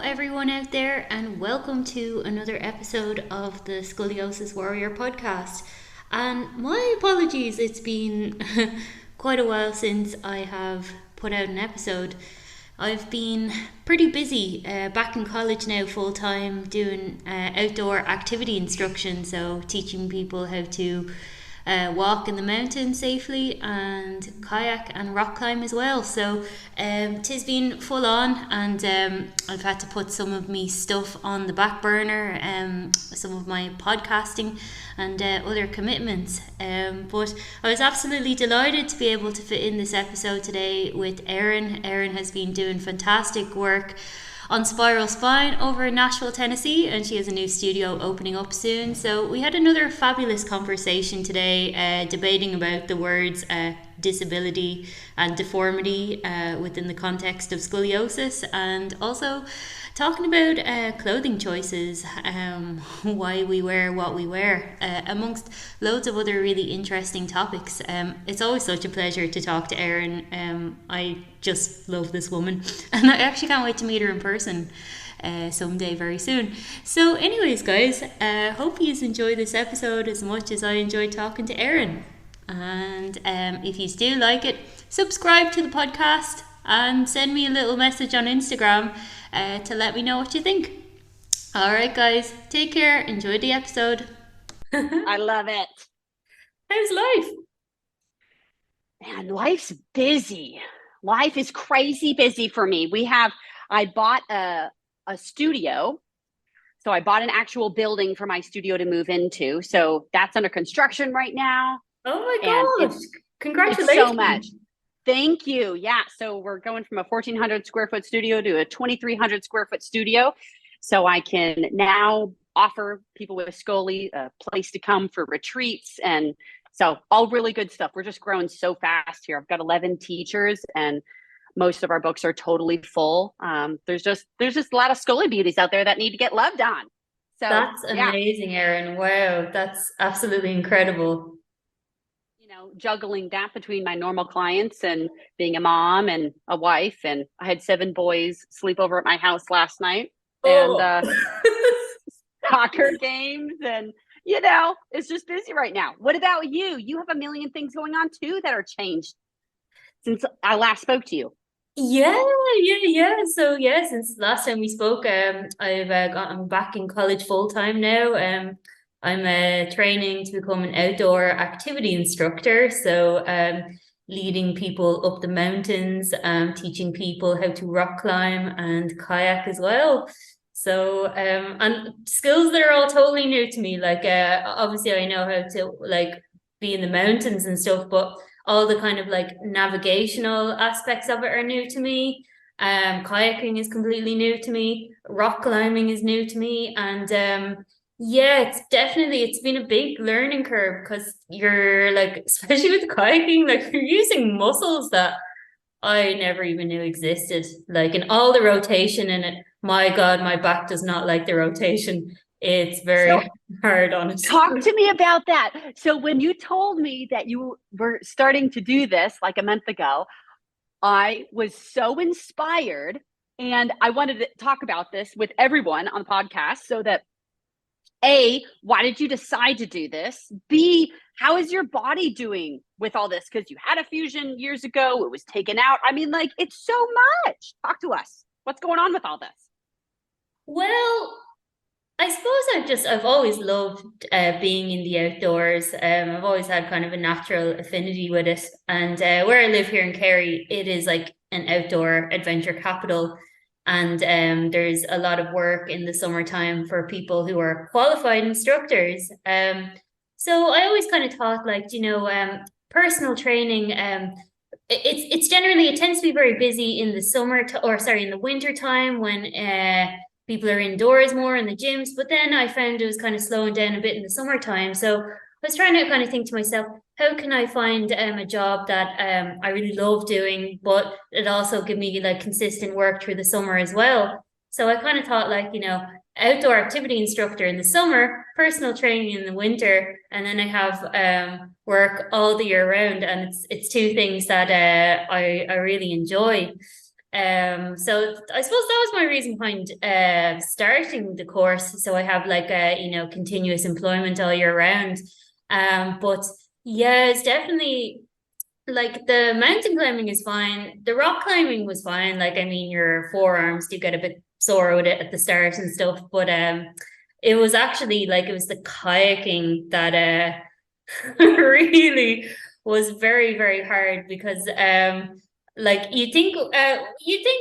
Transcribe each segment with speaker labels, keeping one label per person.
Speaker 1: everyone out there, and welcome to another episode of the Scoliosis Warrior podcast. And my apologies, it's been quite a while since I have put out an episode. I've been pretty busy back in college now, full time, doing outdoor activity instruction, so teaching people how to walk in the mountains safely and kayak and rock climb as well. So tis been full on, and I've had to put some of me stuff on the back burner, some of my podcasting and other commitments. But I was absolutely delighted to be able to fit in this episode today with Erin. Erin has been doing fantastic work on Spiral Spine over in Nashville, Tennessee, and she has a new studio opening up soon. So we had another fabulous conversation today, debating about the words disability and deformity within the context of scoliosis, and also talking about clothing choices, why we wear what we wear, amongst loads of other really interesting topics. It's always such a pleasure to talk to Erin. I just love this woman, and I actually can't wait to meet her in person someday very soon. So anyways, guys, hope you enjoy this episode as much as I enjoyed talking to Erin. And if you do like it, subscribe to the podcast and send me a little message on Instagram to let me know what you think. All right, guys, take care. Enjoy the episode.
Speaker 2: I love it.
Speaker 1: How's life?
Speaker 2: Man, life's busy. Life is crazy busy for me. I bought a studio. So I bought an actual building for my studio to move into. So that's under construction right now.
Speaker 1: Oh my gosh. Congratulations.
Speaker 2: It's so much. Thank you. Yeah. So we're going from a 1,400 square foot studio to a 2,300 square foot studio. So I can now offer people with Scoli a place to come for retreats. And so all really good stuff. We're just growing so fast here. I've got 11 teachers, and most of our books are totally full. There's just a lot of Scoli beauties out there that need to get loved on. So
Speaker 1: that's amazing, yeah. Erin. Wow. That's absolutely incredible.
Speaker 2: Juggling that between my normal clients and being a mom and a wife. And I had 7 boys sleep over at my house last night.
Speaker 1: Oh.
Speaker 2: And soccer games, and it's just busy right now. What about you? You have a million things going on too that are changed since I last spoke to you.
Speaker 1: Yeah. So since the last time we spoke, I'm back in college full time now. I'm training to become an outdoor activity instructor. So leading people up the mountains, teaching people how to rock climb and kayak as well. So and skills that are all totally new to me. Like obviously I know how to like be in the mountains and stuff, but all the kind of like navigational aspects of it are new to me. Kayaking is completely new to me. Rock climbing is new to me. And yeah, it's been a big learning curve, because you're like, especially with kayaking, like you're using muscles that I never even knew existed, like in all the rotation in it. My God, my back does not like the rotation. It's very hard on it.
Speaker 2: Talk to me about that. So when you told me that you were starting to do this like a month ago, I was so inspired, and I wanted to talk about this with everyone on the podcast so that A, why did you decide to do this? B, how is your body doing with all this? Because you had a fusion years ago, it was taken out. I mean, like, it's so much. Talk to us. What's going on with all this?
Speaker 1: Well, I suppose I've always loved being in the outdoors. I've always had kind of a natural affinity with it. And where I live here in Kerry, it is like an outdoor adventure capital. And there's a lot of work in the summertime for people who are qualified instructors. So I always kind of thought, like, personal training, it's generally, it tends to be very busy in the in the winter time, when people are indoors more in the gyms. But then I found it was kind of slowing down a bit in the summertime. So I was trying to kind of think to myself, how can I find a job that I really love doing, but it also give me like consistent work through the summer as well? So I kind of thought, like, outdoor activity instructor in the summer, personal training in the winter, and then I have work all the year round. And it's two things that I really enjoy. So I suppose that was my reason behind starting the course. So I have like a, continuous employment all year round. But yeah, it's definitely like the mountain climbing is fine. The rock climbing was fine. Like, I mean, your forearms do get a bit sore with it at the start and stuff. But it was actually like it was the kayaking that really was very, very hard because like you think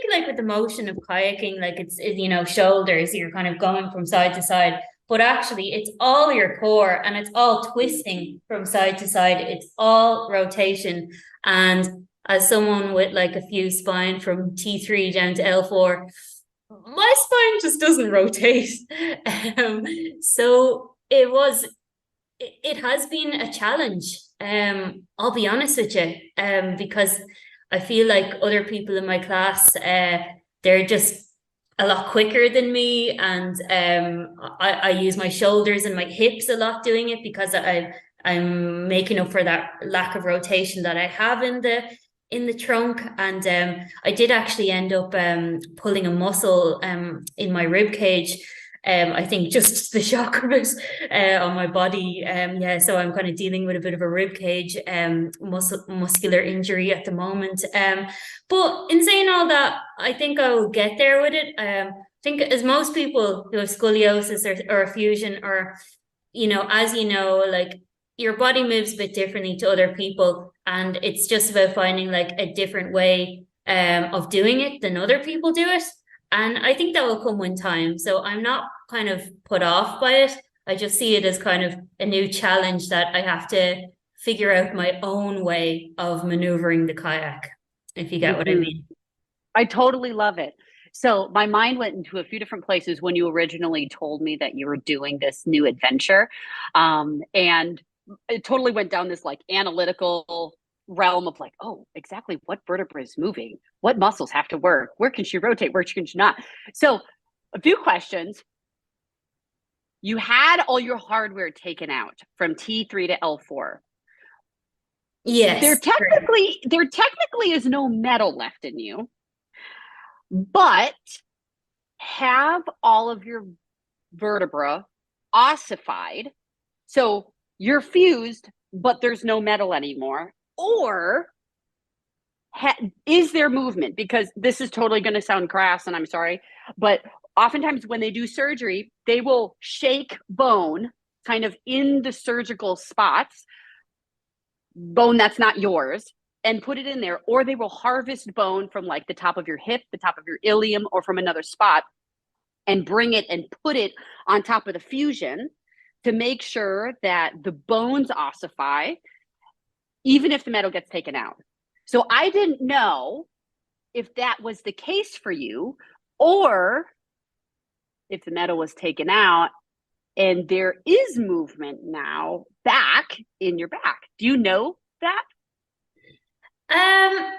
Speaker 1: like with the motion of kayaking, like shoulders, you're kind of going from side to side. But actually, it's all your core and it's all twisting from side to side. It's all rotation. And as someone with like a few spine from T3 down to L4, my spine just doesn't rotate. Um, so it has been a challenge. I'll be honest with you, because I feel like other people in my class, they're just a lot quicker than me, and I use my shoulders and my hips a lot doing it because I'm making up for that lack of rotation that I have in the trunk. And I did actually end up pulling a muscle in my rib cage. I think just the shock of it on my body. Yeah, so I'm kind of dealing with a bit of a rib cage muscular injury at the moment. But in saying all that, I think I will get there with it. I think as most people who have scoliosis or a fusion, or as you know, like your body moves a bit differently to other people, and it's just about finding like a different way of doing it than other people do it. And I think that will come with time. So I'm not kind of put off by it. I just see it as kind of a new challenge that I have to figure out my own way of maneuvering the kayak, if you get what I
Speaker 2: Mm-hmm.
Speaker 1: mean.
Speaker 2: I totally love it. So my mind went into a few different places when you originally told me that you were doing this new adventure. And it totally went down this like analytical realm of like, oh, exactly what vertebra is moving, what muscles have to work, where can she rotate, where can she not. So a few questions. You had all your hardware taken out from T3 to L4.
Speaker 1: Yes.
Speaker 2: There technically is no metal left in you, but have all of your vertebra ossified. So you're fused, but there's no metal anymore. Or is there movement? Because this is totally going to sound crass, and I'm sorry, but oftentimes when they do surgery, they will shake bone kind of in the surgical spots, bone that's not yours, and put it in there, or they will harvest bone from like the top of your hip, the top of your ilium, or from another spot and bring it and put it on top of the fusion to make sure that the bones ossify, even if the metal gets taken out. So I didn't know if that was the case for you, or if the metal was taken out and there is movement now back in your back. Do you know that?
Speaker 1: Um,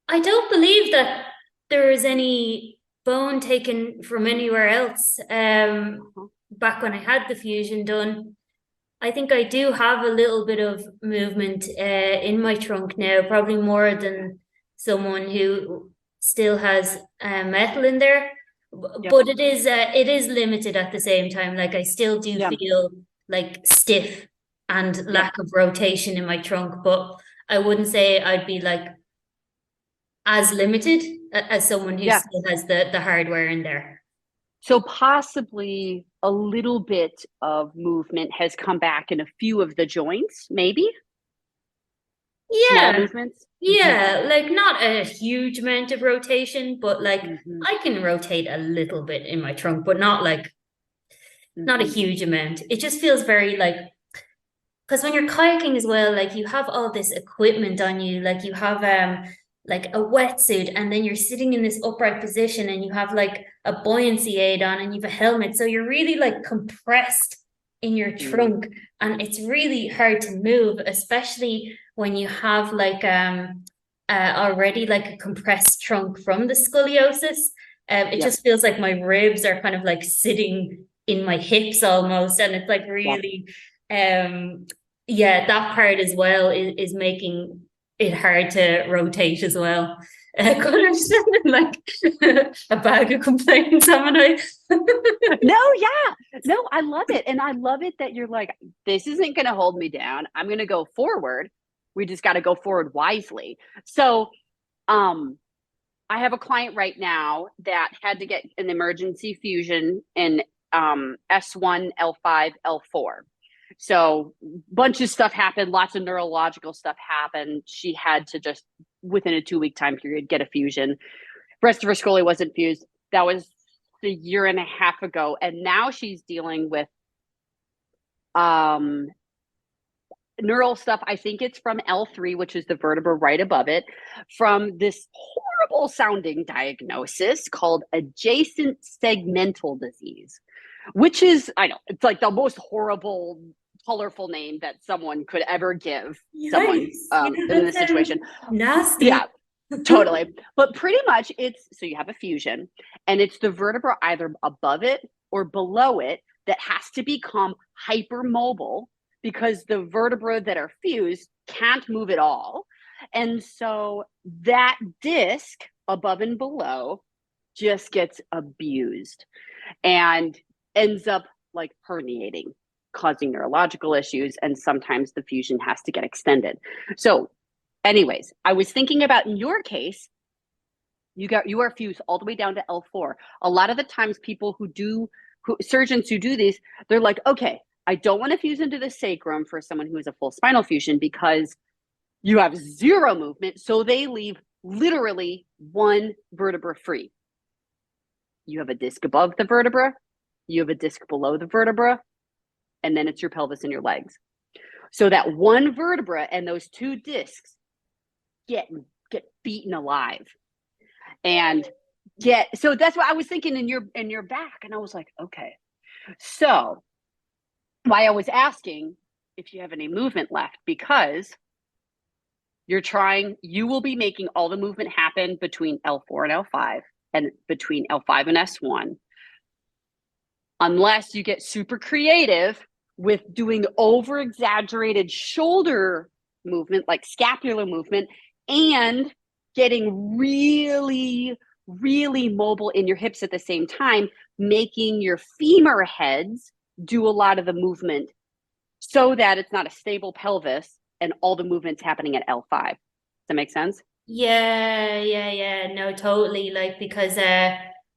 Speaker 1: I don't believe that there is any bone taken from anywhere else. Back when I had the fusion done, I think I do have a little bit of movement in my trunk now, probably more than someone who still has metal in there.
Speaker 2: Yep.
Speaker 1: But it is limited at the same time. Like I still do
Speaker 2: Yeah.
Speaker 1: feel like stiff and
Speaker 2: Yep.
Speaker 1: lack of rotation in my trunk, but I wouldn't say I'd be like as limited as someone who
Speaker 2: Yeah.
Speaker 1: still has the hardware in there.
Speaker 2: So possibly a little bit of movement has come back in a few of the joints, maybe small
Speaker 1: Yeah,
Speaker 2: movements. Mm-hmm.
Speaker 1: yeah, like not a huge amount of rotation, but like
Speaker 2: Mm-hmm.
Speaker 1: I can rotate a little bit in my trunk, but not a
Speaker 2: Mm-hmm.
Speaker 1: huge amount. It just feels very like because when you're kayaking as well, like you have all this equipment on you, like you have like a wetsuit, and then you're sitting in this upright position and you have like a buoyancy aid on and you have a helmet. So you're really like compressed in your
Speaker 2: Mm-hmm.
Speaker 1: trunk, and it's really hard to move, especially when you have like already like a compressed trunk from the scoliosis. It
Speaker 2: Yep.
Speaker 1: just feels like my ribs are kind of like sitting in my hips almost, and it's like
Speaker 2: Yep.
Speaker 1: really um yeah, that part as well is making it hard to rotate as well. Kind of sounded like a bag of complaints, haven't I?
Speaker 2: No, yeah. No, I love it. And I love it that you're like, this isn't going to hold me down. I'm going to go forward. We just got to go forward wisely. So, um, I have a client right now that had to get an emergency fusion in S1, L5, L4. So, bunch of stuff happened, lots of neurological stuff happened. She had to just, within a 2 week time period, get a fusion. Rest of her scoli wasn't fused. That was a year and a half ago. And now she's dealing with um, neural stuff. I think it's from L3, which is the vertebra right above it, from this horrible sounding diagnosis called adjacent segmental disease, which is, I know, it's like the most horrible, colorful name that someone could ever give someone in this situation.
Speaker 1: Nasty.
Speaker 2: Yeah, totally. But pretty much it's, so you have a fusion and it's the vertebra either above it or below it that has to become hypermobile because the vertebrae that are fused can't move at all. And so that disc above and below just gets abused and ends up like herniating, causing neurological issues. And sometimes the fusion has to get extended. So anyways, I was thinking about in your case, you are fused all the way down to L4. A lot of the times people surgeons who do these, they're like, okay, I don't want to fuse into the sacrum for someone who has a full spinal fusion because you have zero movement. So they leave literally one vertebra free. You have a disc above the vertebra, you have a disc below the vertebra, and then it's your pelvis and your legs. So that one vertebra and those two discs get beaten alive. And so that's what I was thinking in your back. And I was like, okay. So why I was asking if you have any movement left, because you will be making all the movement happen between L4 and L5 and between L5 and S1, unless you get super creative with doing over exaggerated shoulder movement, like scapular movement, and getting really, really mobile in your hips at the same time, making your femur heads do a lot of the movement so that it's not a stable pelvis and all the movement's happening at L5. Does that make sense?
Speaker 1: Yeah. No, totally. Like, because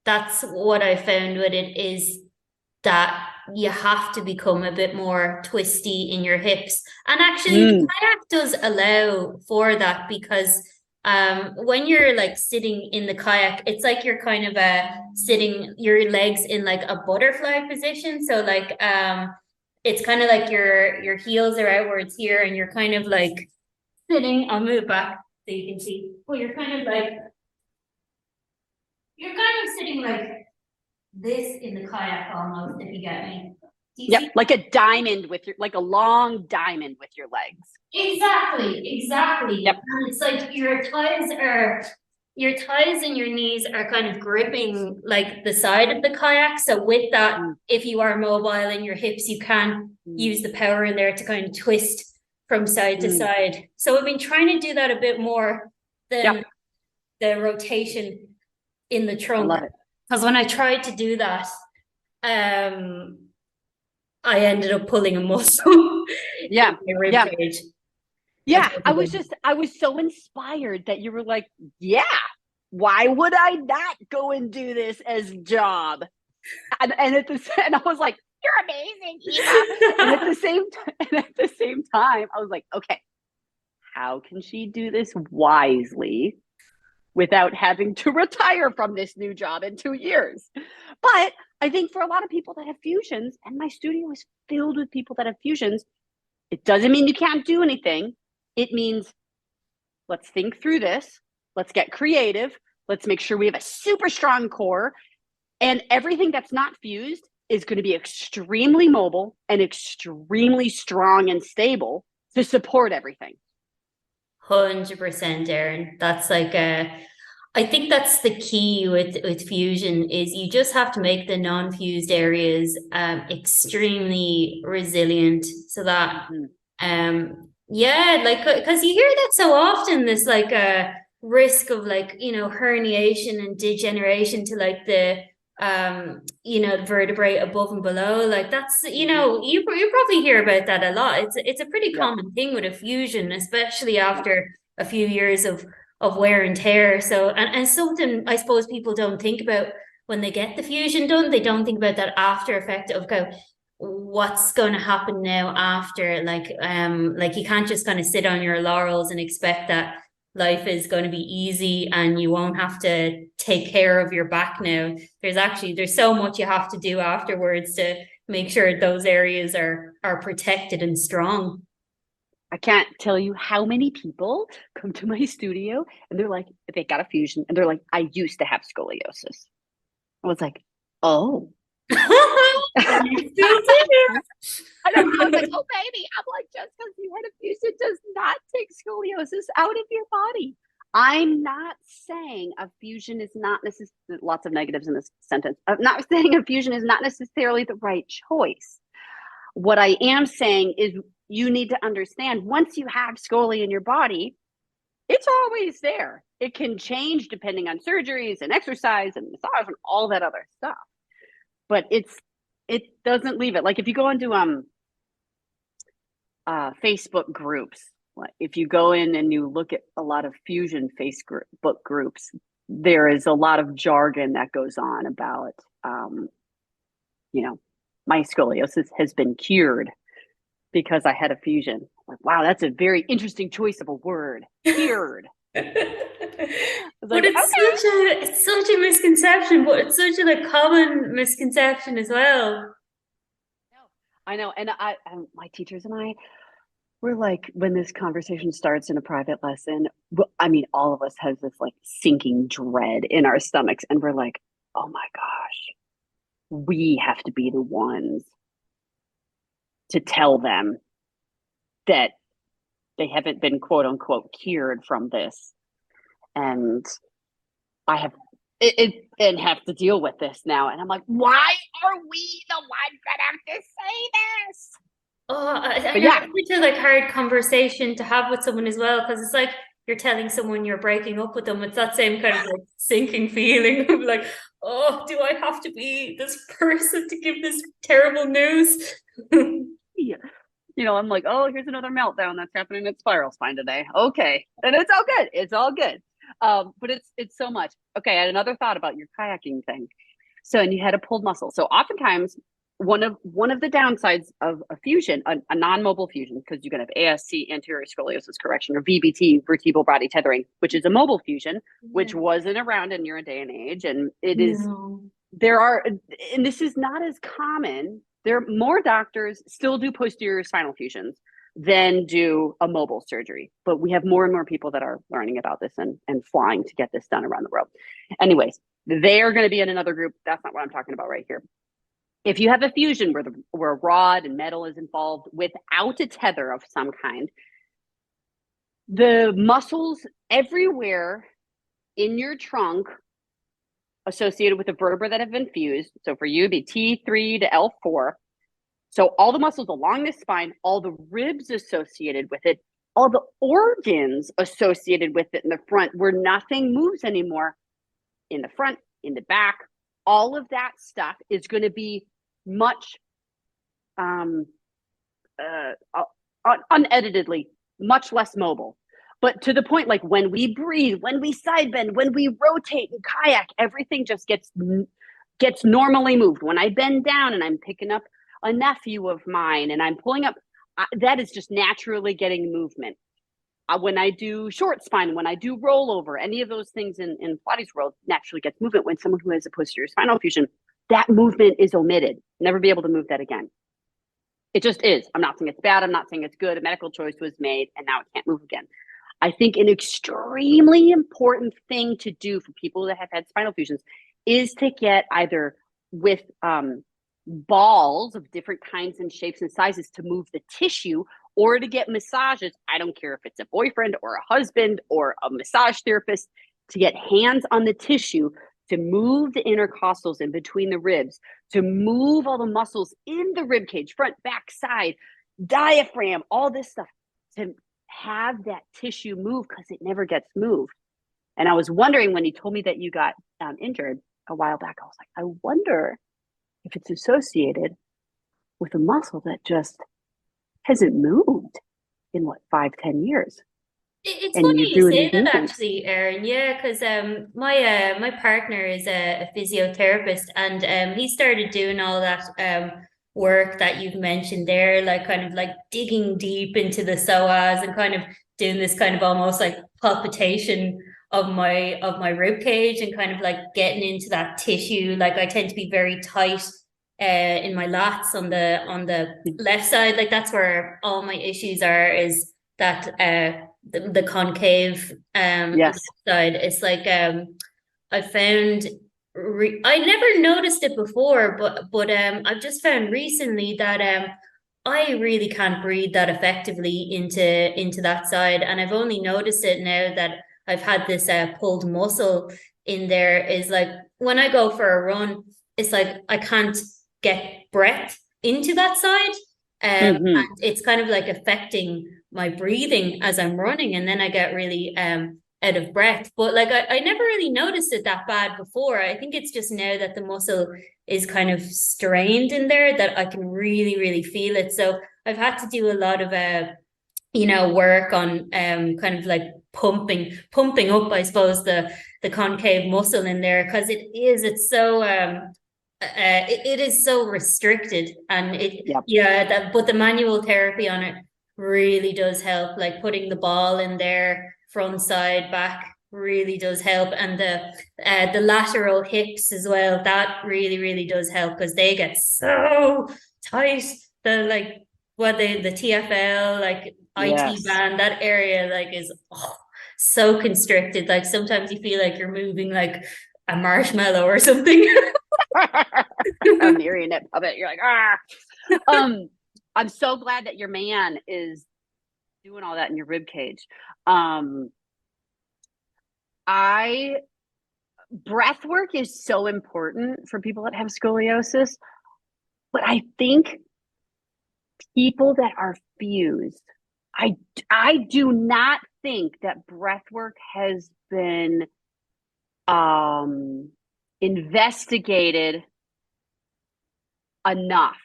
Speaker 1: that's what I found with it is that you have to become a bit more twisty in your hips. And actually, the kayak does allow for that because when you're like sitting in the kayak, it's like you're kind of sitting your legs in like a butterfly position. So like it's kind of like your heels are outwards here and you're kind of like sitting. I'll move back so you can see. Well, you're kind of sitting like this in the kayak almost, if you get me.
Speaker 2: Yep, like a diamond like a long diamond with your legs.
Speaker 1: Exactly.
Speaker 2: Yep.
Speaker 1: And it's like your thighs and your knees are kind of gripping like the side of the kayak. So with that, if you are mobile in your hips, you can use the power in there to kind of twist from side to side. So I've been trying to do that a bit more than the rotation in the trunk.
Speaker 2: I love it.
Speaker 1: Because when I tried to do that, I ended up pulling a muscle.
Speaker 2: Yeah.
Speaker 1: In my rib cage.
Speaker 2: Yeah. I was so inspired that you were like, yeah, why would I not go and do this as a job? And I was like, you're amazing, Eva. and at the same time, I was like, okay, how can she do this wisely without having to retire from this new job in 2 years? But I think for a lot of people that have fusions, and my studio is filled with people that have fusions, it doesn't mean you can't do anything. It means let's think through this. Let's get creative. Let's make sure we have a super strong core. And everything that's not fused is going to be extremely mobile and extremely strong and stable to support everything.
Speaker 1: 100%, Erin. That's like I think that's the key with fusion is you just have to make the non-fused areas extremely resilient so that like because you hear that so often, this like risk of like, herniation and degeneration to like the vertebrae above and below. Like that's,
Speaker 2: Mhm.
Speaker 1: you probably hear about that a lot. It's a pretty
Speaker 2: Yep.
Speaker 1: common thing with a fusion, especially after a few years of wear and tear. So and something I suppose people don't think about when they get the fusion done, they don't think about that after effect of, okay, what's going to happen now after, like you can't just kind of sit on your laurels and expect that life is going to be easy and you won't have to take care of your back now. There's so much you have to do afterwards to make sure those areas are protected and strong.
Speaker 2: I can't tell you how many people come to my studio and they're like, they got a fusion and they're like, I used to have scoliosis. I was like, oh.
Speaker 1: You still do.
Speaker 2: I know. I was like, oh, baby. I'm like, just because you had a fusion does not take scoliosis out of your body. I'm not saying a fusion is not necessarily, lots of negatives in this sentence. I'm not saying a fusion is not necessarily the right choice. What I am saying is you need to understand once you have scoli in your body, it's always there. It can change depending on surgeries and exercise and massage and all that other stuff. But it doesn't leave it. Like if you go into Facebook groups. If you go in and you look at a lot of fusion Facebook groups, there is a lot of jargon that goes on about, you know, my scoliosis has been cured because I had a fusion. Like, wow, that's a very interesting choice of a word, cured. I was
Speaker 1: But
Speaker 2: like, okay.
Speaker 1: it's such a misconception, but it's such a like common misconception as well.
Speaker 2: I know. And my teachers and I, we're like, when this conversation starts in a private lesson, I mean, all of us has this like sinking dread in our stomachs. And we're like, oh my gosh, we have to be the ones to tell them that they haven't been quote unquote cured from this. And I have and have to deal with this now. And I'm like, why are we the ones that have to say this?
Speaker 1: And
Speaker 2: But
Speaker 1: it's
Speaker 2: yeah,
Speaker 1: such a like hard conversation to have with someone as well, because it's like you're telling someone you're breaking up with them. It's that same kind of like sinking feeling of like, oh, do I have to be this person to give this terrible news?
Speaker 2: yeah. I'm like, oh, here's another meltdown that's happening at Spiral Spine today. Okay. And it's all good. It's all good. But it's so much. Okay, I had another thought about your kayaking thing. So, and you had a pulled muscle. So oftentimes one of the downsides of a fusion, a non-mobile fusion, because you can have ASC, anterior scoliosis correction, or VBT, vertebral body tethering, which is a mobile fusion, which
Speaker 1: Yeah.
Speaker 2: wasn't around in your day and age. And it is
Speaker 1: No.
Speaker 2: there are, and this is not as common. There are more doctors still do posterior spinal fusions than do a mobile surgery, but we have more and more people that are learning about this and flying to get this done around the world. Anyways, they are going to be in another group. That's not what I'm talking about right here. If you have a fusion where rod and metal is involved without a tether of some kind, the muscles everywhere in your trunk associated with the vertebra that have been fused. So for you, it'd be T3 to L4. So all the muscles along the spine, all the ribs associated with it, all the organs associated with it in the front, where nothing moves anymore, in the front, in the back, all of that stuff is going to be much uneditedly, much less mobile. But to the point, like when we breathe, when we side bend, when we rotate and kayak, everything just gets normally moved. When I bend down and I'm picking up a nephew of mine and I'm pulling up, that is just naturally getting movement. When I do short spine, when I do rollover, any of those things in Pilates world naturally gets movement. When someone who has a posterior spinal fusion, that movement is omitted. Never be able to move that again. It just is. I'm not saying it's bad. I'm not saying it's good. A medical choice was made and now it can't move again. I think an extremely important thing to do for people that have had spinal fusions is to get either with balls of different kinds and shapes and sizes to move the tissue, or to get massages. I don't care if it's a boyfriend or a husband or a massage therapist, to get hands on the tissue to move the intercostals in between the ribs, to move all the muscles in the rib cage, front, back, side, diaphragm, all this stuff, to have that tissue move, because it never gets moved. And I was wondering when you told me that you got injured a while back, I was like, I wonder if it's associated with a muscle that just hasn't moved in what, 5, 10 years.
Speaker 1: It's
Speaker 2: And you're
Speaker 1: funny you
Speaker 2: doing
Speaker 1: say
Speaker 2: these
Speaker 1: that
Speaker 2: movements.
Speaker 1: actually, Erin. Yeah, because my partner is a physiotherapist, and he started doing all that work that you've mentioned there, like kind of like digging deep into the psoas and kind of doing this kind of almost like palpitation of my rib cage and kind of like getting into that tissue. Like I tend to be very tight in my lats on the left side. Like that's where all my issues are. Is that the concave left
Speaker 2: Yes.
Speaker 1: side. It's like I found I never noticed it before, but I've just found recently that I really can't breathe that effectively into that side, and I've only noticed it now that I've had this pulled muscle in there. Is like when I go for a run, it's like I can't get breath into that side,
Speaker 2: Mm-hmm.
Speaker 1: and it's kind of like affecting my breathing as I'm running, and then I get really out of breath. But like I never really noticed it that bad before. I think it's just now that the muscle is kind of strained in there that I can really, really feel it. So I've had to do a lot of work on kind of like pumping up, I suppose, the concave muscle in there because it's so it is so restricted and it
Speaker 2: Yep.
Speaker 1: yeah that but the manual therapy on it really does help, like putting the ball in there front side back really does help, and the lateral hips as well, that really does help because they get so tight, the like what the TFL like IT
Speaker 2: Yes.
Speaker 1: band, that area like is so constricted, like sometimes you feel like you're moving like a marshmallow or something.
Speaker 2: A marionette puppet. You're like, ah. Um, I'm so glad that your man is doing all that in your rib cage. Um, I breath work is so important for people that have scoliosis, but I think people that are fused, I I do not think that breath work has been um investigated enough.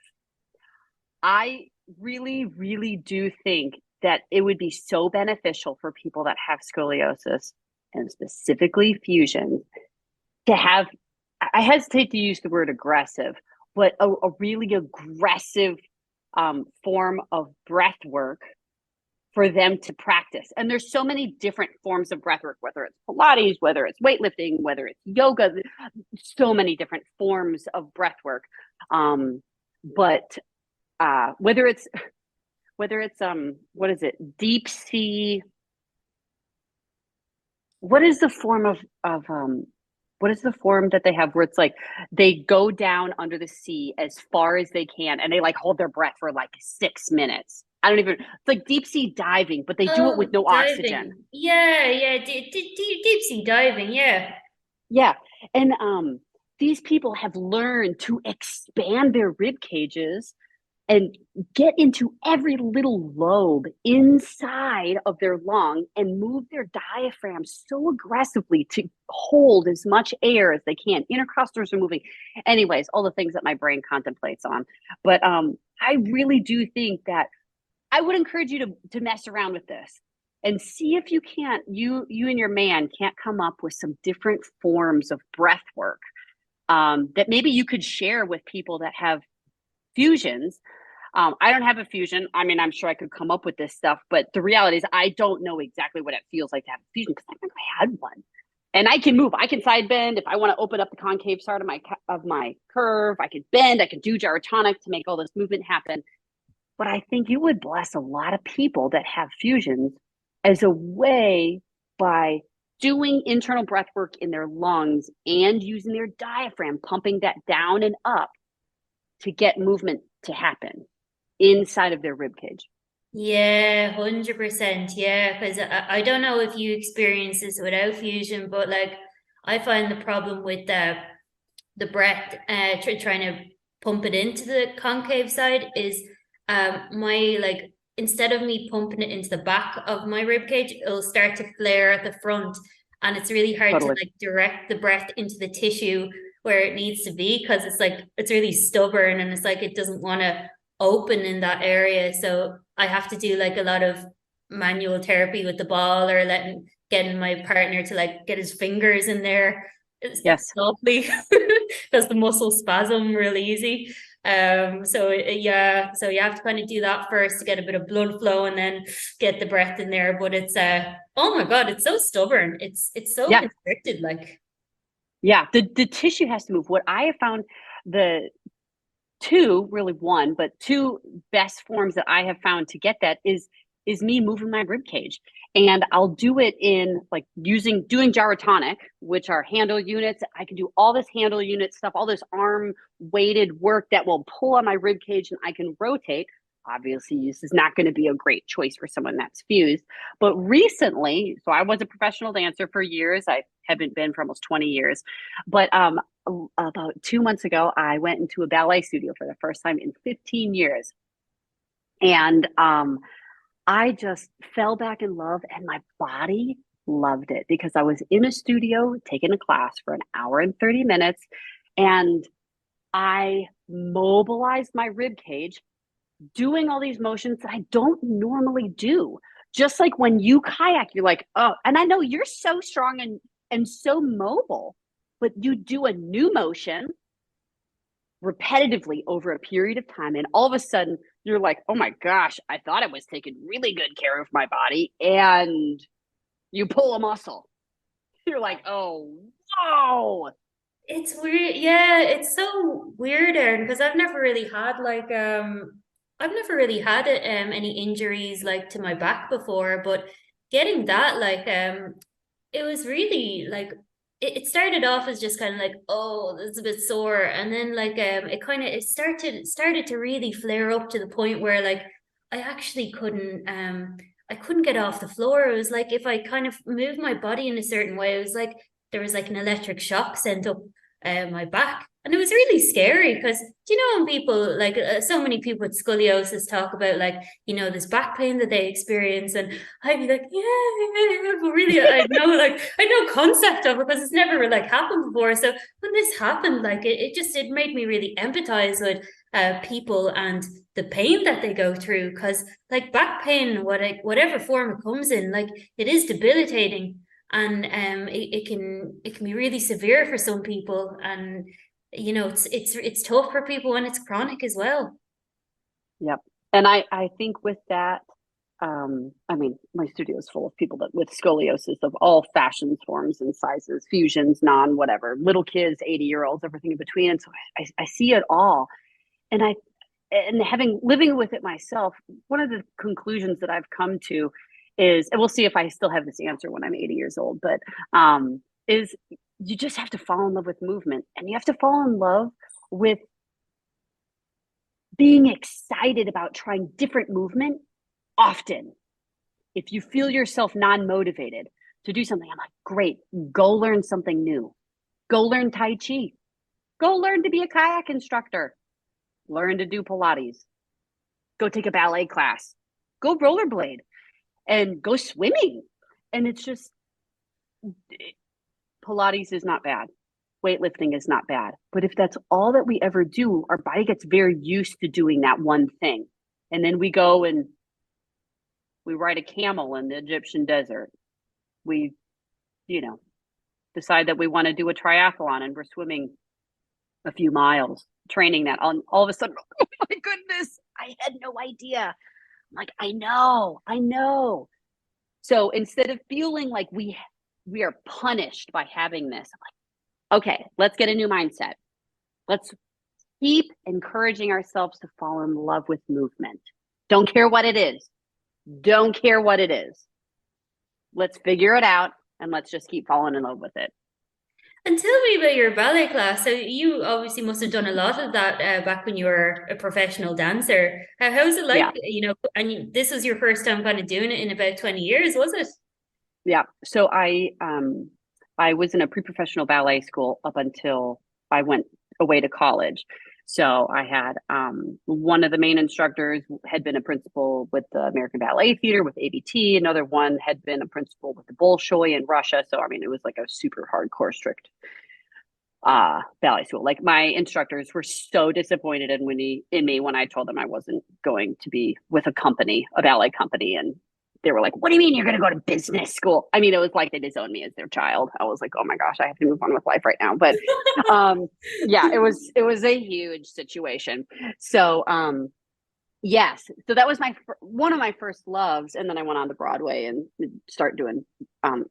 Speaker 2: I really do think that it would be so beneficial for people that have scoliosis and specifically fusion to have, I hesitate to use the word aggressive, but a really aggressive form of breath work for them to practice. And there's so many different forms of breath work, whether it's Pilates, whether it's weightlifting, whether it's yoga, so many different forms of breath work. But whether it's what is it, deep sea, what is the form of what is the form that they have where it's like they go down under the sea as far as they can and they like hold their breath for like 6 minutes. I don't even, it's like deep sea diving, but they do it with
Speaker 1: Oh,
Speaker 2: no oxygen.
Speaker 1: diving. Yeah, deep sea diving. Yeah.
Speaker 2: Yeah. And these people have learned to expand their rib cages and get into every little lobe inside of their lung and move their diaphragm so aggressively to hold as much air as they can. Intercostals are moving. Anyways, all the things that my brain contemplates on. But I really do think that I would encourage you to mess around with this and see if you can't, you and your man can't come up with some different forms of breath work that maybe you could share with people that have fusions. I don't have a fusion. I mean, I'm sure I could come up with this stuff, but the reality is I don't know exactly what it feels like to have a fusion because I've never had one. And I can move. I can side bend if I want to open up the concave side of my curve. I can bend. I can do gyrotonic to make all this movement happen. But I think you would bless a lot of people that have fusions as a way by doing internal breath work in their lungs and using their diaphragm, pumping that down and up to get movement to happen inside of their rib cage.
Speaker 1: Yeah, 100%. Yeah, because I don't know if you experience this without fusion, but like I find the problem with the breath, trying to pump it into the concave side is my like instead of me pumping it into the back of my rib cage, it'll start to flare at the front. and it's really hard to
Speaker 2: Totally.
Speaker 1: like direct the breath into the tissue where it needs to be because it's like it's really stubborn and it's like it doesn't want to open in that area. So I have to do like a lot of manual therapy with the ball or getting my partner to like get his fingers in there. It's
Speaker 2: Yes.
Speaker 1: lovely because the muscle spasm really easy. So you have to kind of do that first to get a bit of blood flow and then get the breath in there. But it's oh my God, it's so stubborn. It's so
Speaker 2: Yeah.
Speaker 1: constricted. Like
Speaker 2: Yeah. The tissue has to move. What I have found, the two, really one, but two best forms that I have found to get that is me moving my rib cage. And I'll do it in like doing gyrotonic, which are handle units. I can do all this handle unit stuff, all this arm weighted work that will pull on my rib cage and I can rotate. Obviously, this is not going to be a great choice for someone that's fused. But recently, so I was a professional dancer for years. I haven't been for almost 20 years. But about 2 months ago, I went into a ballet studio for the first time in 15 years. And I just fell back in love, and my body loved it because I was in a studio taking a class for an hour and 30 minutes. And I mobilized my rib cage doing all these motions that I don't normally do. Just like when you kayak, you're like, oh, and I know you're so strong and so mobile, but you do a new motion repetitively over a period of time, and all of a sudden you're like, oh my gosh, I thought I was taking really good care of my body, and you pull a muscle. You're like, oh, whoa.
Speaker 1: it's weird. Yeah, it's so weird, Erin, because I've never really had any injuries like to my back before, but getting that it was really like it started off as just kind of like, oh, it's a bit sore, and then it started to really flare up to the point where like I actually couldn't get off the floor. It was like if I kind of moved my body in a certain way, it was like there was like an electric shock sent up my back. And it was really scary because do you know when people like so many people with scoliosis talk about like this back pain that they experience, and I'd be like, yeah, but really, I know concept of it because it's never like happened before. So when this happened, like it made me really empathize with people and the pain that they go through because like back pain, whatever form it comes in, like it is debilitating and it can be really severe for some people, and it's tough for people when it's chronic as well.
Speaker 2: Yep. And I think with that, I mean, my studio is full of people that with scoliosis of all fashions, forms, and sizes, fusions, non, whatever, little kids, 80-year-olds, everything in between. And so I see it all. And having living with it myself, one of the conclusions that I've come to is, and we'll see if I still have this answer when I'm 80 years old, but is you just have to fall in love with movement, and you have to fall in love with being excited about trying different movement often. If you feel yourself non-motivated to do something, I'm like, great, go learn something new. Go learn Tai Chi. Go learn to be a kayak instructor. Learn to do Pilates. Go take a ballet class. Go rollerblade and go swimming. And it's just, Pilates is not bad. Weightlifting is not bad. But if that's all that we ever do, our body gets very used to doing that one thing. And then we go and we ride a camel in the Egyptian desert. We, decide that we want to do a triathlon and we're swimming a few miles, training that. All of a sudden, oh my goodness, I had no idea. I'm like, I know. So instead of feeling like we are punished by having this, I'm like, okay, let's get a new mindset. Let's keep encouraging ourselves to fall in love with movement. Don't care what it is. Don't care what it is. Let's figure it out and let's just keep falling in love with it.
Speaker 1: And tell me about your ballet class. So you obviously must have done a lot of that back when you were a professional dancer. How's it like,
Speaker 2: Yeah.
Speaker 1: this was your first time kind of doing it in about 20 years, was it?
Speaker 2: Yeah. So I was in a pre-professional ballet school up until I went away to college. So I had one of the main instructors had been a principal with the American Ballet Theater with ABT. Another one had been a principal with the Bolshoi in Russia. So I mean, it was like a super hardcore, strict ballet school. Like my instructors were so disappointed in me when I told them I wasn't going to be with a ballet company, and they were like, "What do you mean you're going to go to business school?" I mean, it was like they disowned me as their child. I was like, "Oh my gosh, I have to move on with life right now." But yeah, it was a huge situation. So yes, so that was one of my first loves, and then I went on to Broadway and start doing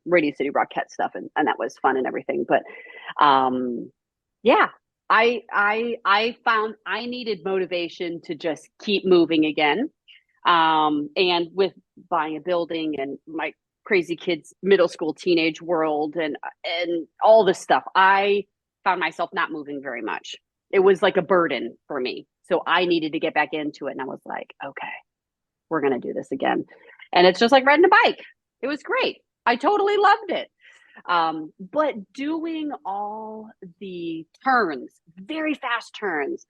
Speaker 2: Radio City Rockette stuff, and that was fun and everything. But yeah, I found I needed motivation to just keep moving again. And with buying a building and my crazy kids, middle school, teenage world, and all this stuff, I found myself not moving very much. It was like a burden for me. So I needed to get back into it. And I was like, okay, we're going to do this again. And it's just like riding a bike. It was great. I totally loved it. But doing all the turns, very fast turns,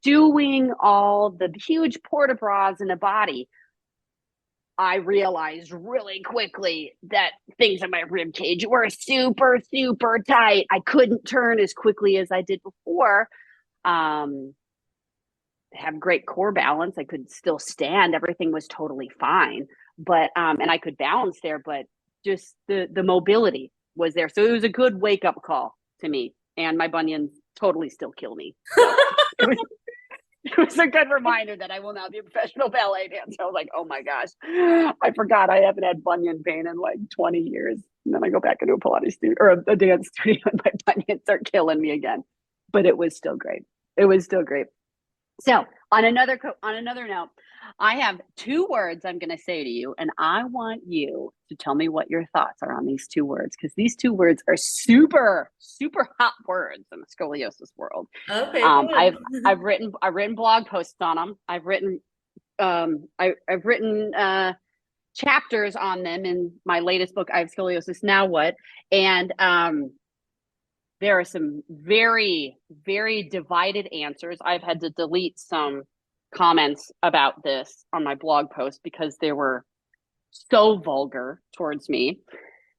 Speaker 2: doing all the huge port de bras in the body, I realized really quickly that things in my rib cage were super, super tight. I couldn't turn as quickly as I did before. Have great core balance. I could still stand. Everything was totally fine. But and I could balance there, but just the mobility was there. So it was a good wake up call to me. And my bunions totally still kill me. So it was a good reminder that I will not be a professional ballet dancer. I was like, oh my gosh, I forgot I haven't had bunion pain in like 20 years. And then I go back into a Pilates studio or a dance studio and my bunions start killing me again. But it was still great. It was still great. So on another note, I have two words I'm going to say to you, and I want you to tell me what your thoughts are on these two words, because these two words are super, super hot words in the scoliosis world.
Speaker 1: Okay, good.
Speaker 2: I've written blog posts on them. I've written chapters on them in my latest book, I Have Scoliosis, Now What? And there are some very, very divided answers. I've had to delete some comments about this on my blog post because they were so vulgar towards me.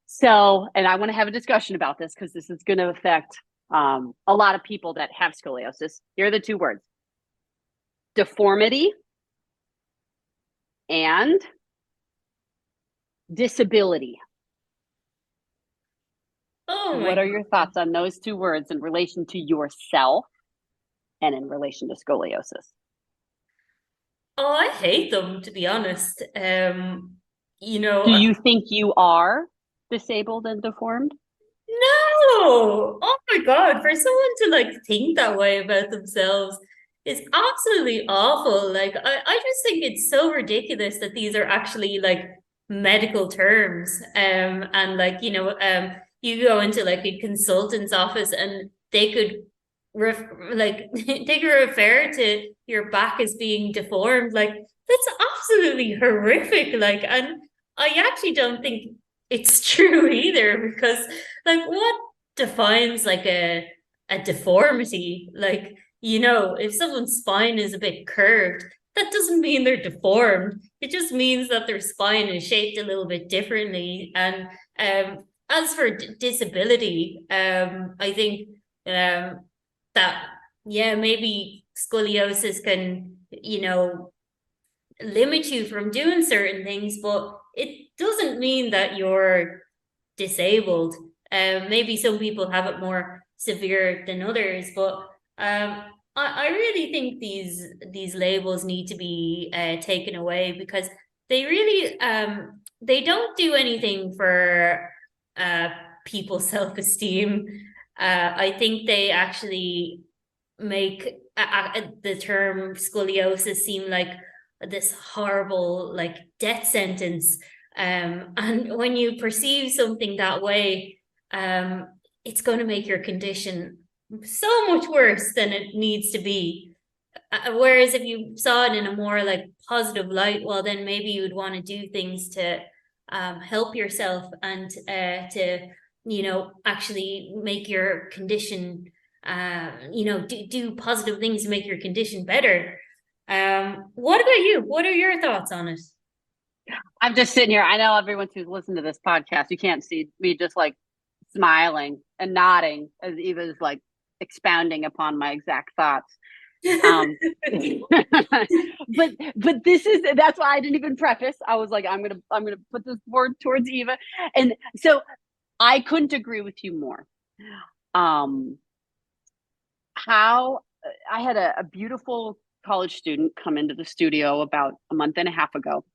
Speaker 2: So, and I want to have a discussion about this because this is going to affect a lot of people that have scoliosis. Here are the two words: deformity and disability.
Speaker 1: Oh my
Speaker 2: What are your thoughts on those two words in relation to yourself and in relation to scoliosis?
Speaker 1: Oh, I hate them, to be honest. You know,
Speaker 2: Do you think you are disabled and deformed?
Speaker 1: no. Oh my God, for someone to like think that way about themselves is absolutely awful. Like I just think it's so ridiculous that these are actually like medical terms. And like, you go into like a consultant's office and they could they could refer to your back as being deformed. Like that's absolutely horrific. Like, and I actually don't think it's true either, because like what defines like a deformity? Like, if someone's spine is a bit curved, that doesn't mean they're deformed. It just means that their spine is shaped a little bit differently. And as for disability, I think that, yeah, maybe scoliosis can, limit you from doing certain things, but it doesn't mean that you're disabled. Maybe some people have it more severe than others, but I really think these labels need to be taken away, because they really they don't do anything for uh, people's self-esteem. I think they actually make the term scoliosis seem like this horrible like death sentence. And when you perceive something that way, it's going to make your condition so much worse than it needs to be. Whereas if you saw it in a more like positive light, well, then maybe you would want to do things to help yourself and to actually make your condition do positive things to make your condition better. What about you? What are your thoughts on it?
Speaker 2: I'm just sitting here. I know everyone who's listened to this podcast, you can't see me just like smiling and nodding as Eva's like expounding upon my exact thoughts. Um, but that's why I didn't even preface. I was like, I'm gonna put this word towards Eva, and so I couldn't agree with you more. How I had a beautiful college student come into the studio about a month and a half ago.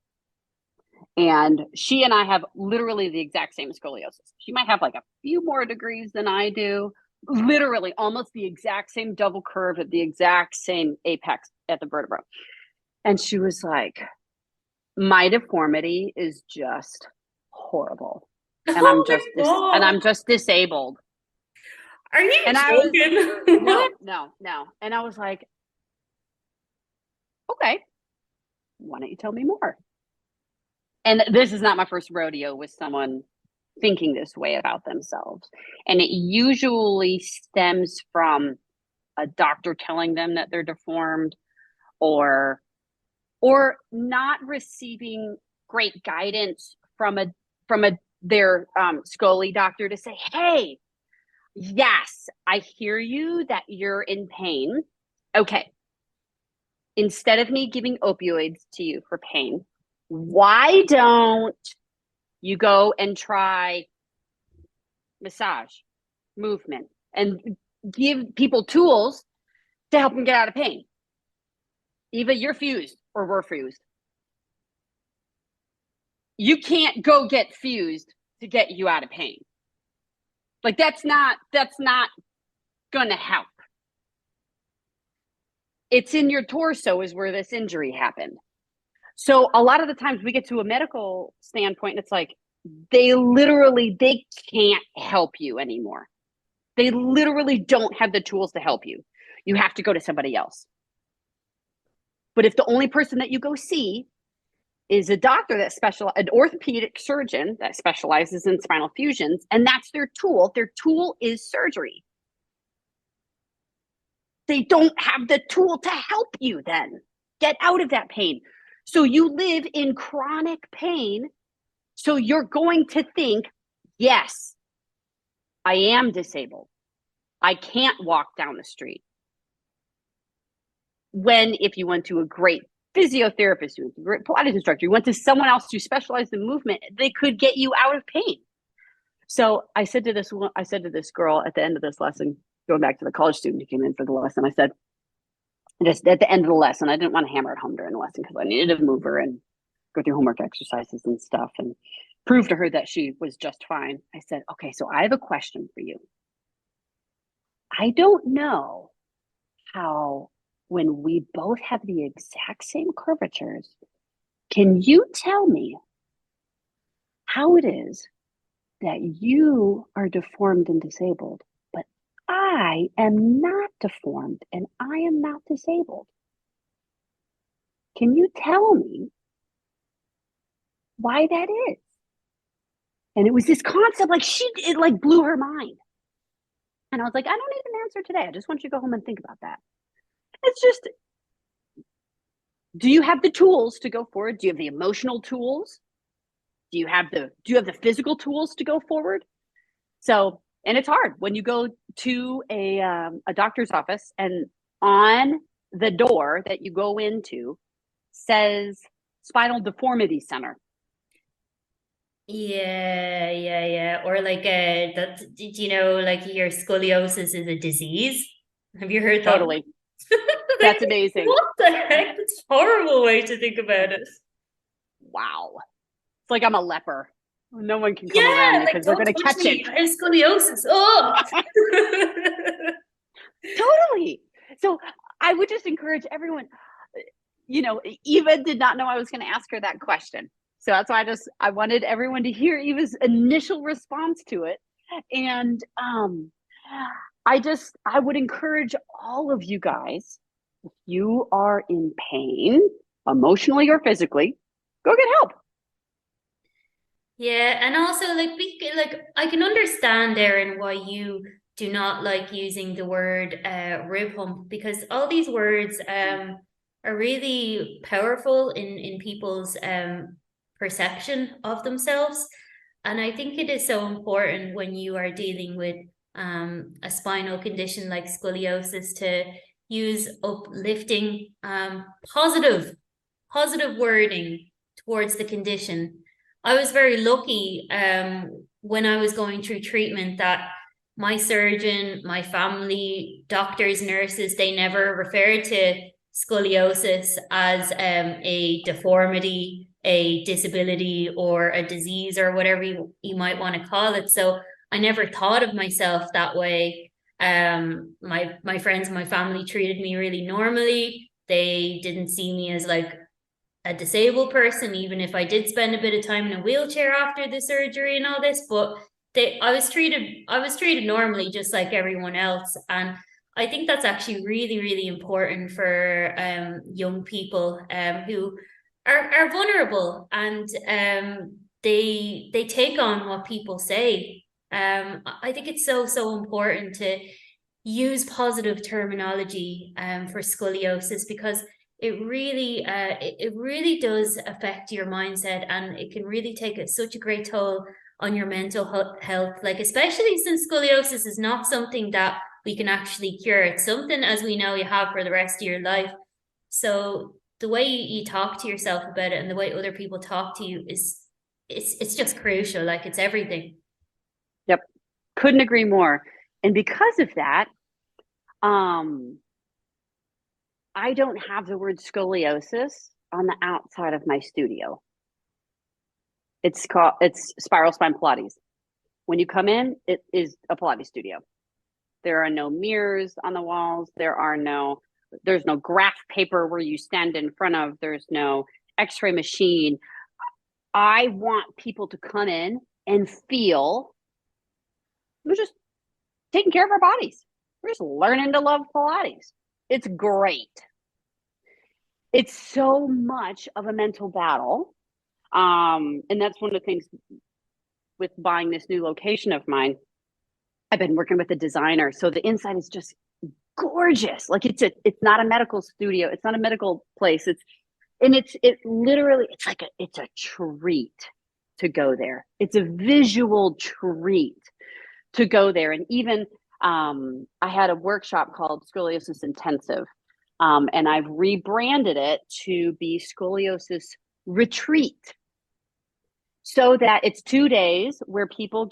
Speaker 2: And she and I have literally the exact same scoliosis. She might have like a few more degrees than I do, literally almost the exact same double curve at the exact same apex at the vertebra. And she was like, my deformity is just horrible. And
Speaker 1: Oh my God.
Speaker 2: I'm just disabled.
Speaker 1: Are you
Speaker 2: And I was
Speaker 1: joking? What?
Speaker 2: no. And I was like, okay, why don't you tell me more? And this is not my first rodeo with someone thinking this way about themselves. And it usually stems from a doctor telling them that they're deformed, or not receiving great guidance from a their Scoli doctor to say, hey, yes, I hear you that you're in pain. Okay. Instead of me giving opioids to you for pain, why don't you go and try massage, movement, and give people tools to help them get out of pain? Eva, you're fused or we're fused. You can't go get fused to get you out of pain. Like that's not going to help. It's in your torso is where this injury happened. So a lot of the times we get to a medical standpoint and it's like they can't help you anymore. They literally don't have the tools to help you. You have to go to somebody else. But if the only person that you go see is a doctor an orthopedic surgeon that specializes in spinal fusions, and that's their tool is surgery. They don't have the tool to help you then get out of that pain. So you live in chronic pain. So you're going to think, yes, I am disabled. I can't walk down the street. When if you went to a great physiotherapist, you went to a great Pilates instructor, you went to someone else who specialized in movement, they could get you out of pain. So I said to this girl at the end of this lesson, going back to the college student who came in for the lesson, I said, just at the end of the lesson, I didn't want to hammer it home during the lesson because I needed to move her and go through homework exercises and stuff and prove to her that she was just fine. I said, okay, so I have a question for you. I don't know how, when we both have the exact same curvatures, can you tell me how it is that you are deformed and disabled, but I am not deformed and I am not disabled? Can you tell me why that is? And it was this concept, like it like blew her mind. And I was like, I don't need an answer today. I just want you to go home and think about that. It's just, do you have the tools to go forward? Do you have the emotional tools? Do you have the physical tools to go forward? So, and it's hard when you go to a doctor's office and on the door that you go into says Spinal Deformity Center.
Speaker 1: Yeah. Or like did you know like your scoliosis is a disease? Have you heard that?
Speaker 2: Totally. That's amazing.
Speaker 1: What the heck? It's a horrible way to think about it.
Speaker 2: Wow. It's like I'm a leper. No one can come around me because they're going to catch it.
Speaker 1: I have scoliosis. Oh.
Speaker 2: Totally. So I would just encourage everyone, Eva did not know I was going to ask her that question. So that's why I wanted everyone to hear Eva's initial response to it. And I would encourage all of you guys, if you are in pain, emotionally or physically, go get help.
Speaker 1: Yeah, and also like I can understand, Erin, why you do not like using the word rib hump, because all these words are really powerful in people's perception of themselves. And I think it is so important when you are dealing with a spinal condition like scoliosis to use uplifting, positive wording towards the condition. I was very lucky when I was going through treatment that my surgeon, my family, doctors, nurses, they never referred to scoliosis as a deformity, a disability, or a disease, or whatever you might want to call it. So I never thought of myself that way. My friends and my family treated me really normally. They didn't see me as like a disabled person, even if I did spend a bit of time in a wheelchair after the surgery and all this. But I was treated normally, just like everyone else. And I think that's actually really, really important for young people who are vulnerable, and they take on what people say. I think it's so important to use positive terminology for scoliosis, because it really does affect your mindset, and it can really take such a great toll on your mental health, like especially since scoliosis is not something that we can actually cure. It's something, as we know, you have for the rest of your life. So the way you talk to yourself about it and the way other people talk to you is it's just crucial. Like, it's everything.
Speaker 2: Yep. Couldn't agree more. And because of that, I don't have the word scoliosis on the outside of my studio. It's Spiral Spine Pilates. When you come in, it is a Pilates studio. There are no mirrors on the walls. There's no graph paper where you stand in front of. There's no x-ray machine. I want people to come in and feel we're just taking care of our bodies. We're just learning to love Pilates. It's great. It's so much of a mental battle. And that's one of the things with buying this new location of mine. I've been working with a designer, so the inside is just gorgeous. Like it's not a medical studio. It's not a medical place. It's a treat to go there. It's a visual treat to go there. And even I had a workshop called Scoliosis Intensive, and I've rebranded it to be Scoliosis Retreat, so that it's 2 days where people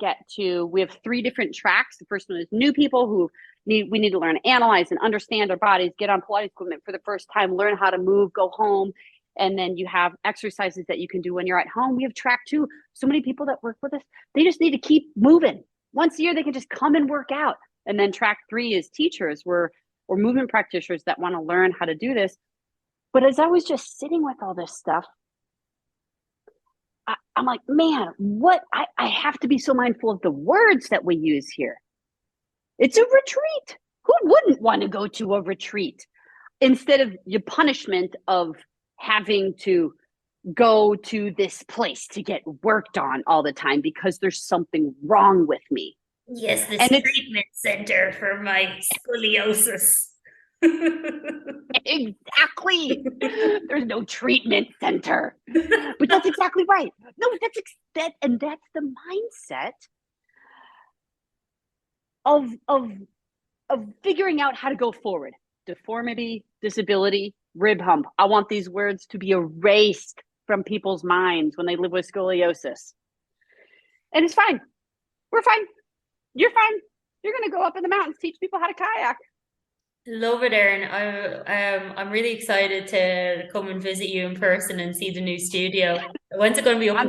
Speaker 2: we have 3 different tracks. The first one is new people who we need to learn to analyze and understand our bodies, get on Pilates equipment for the first time, learn how to move, go home. And then you have exercises that you can do when you're at home. We have track 2. So many people that work with us, they just need to keep moving. Once a year, they can just come and work out. And then track 3 is teachers. We're movement practitioners that want to learn how to do this. But as I was just sitting with all this stuff, I'm like, man, I have to be so mindful of the words that we use here. It's a retreat. Who wouldn't want to go to a retreat instead of the punishment of having to go to this place to get worked on all the time because there's something wrong with me?
Speaker 1: Yes, this
Speaker 2: And
Speaker 1: treatment center for my scoliosis.
Speaker 2: exactly. There's no treatment center. But that's exactly right. No, that's the mindset of figuring out how to go forward. Deformity, disability, rib hump. I want these words to be erased from people's minds when they live with scoliosis. And it's fine. We're fine. You're fine. You're going to go up in the mountains, teach people how to kayak.
Speaker 1: Love it, Erin. I'm really excited to come and visit you in person and see the new studio. When's it going to be up and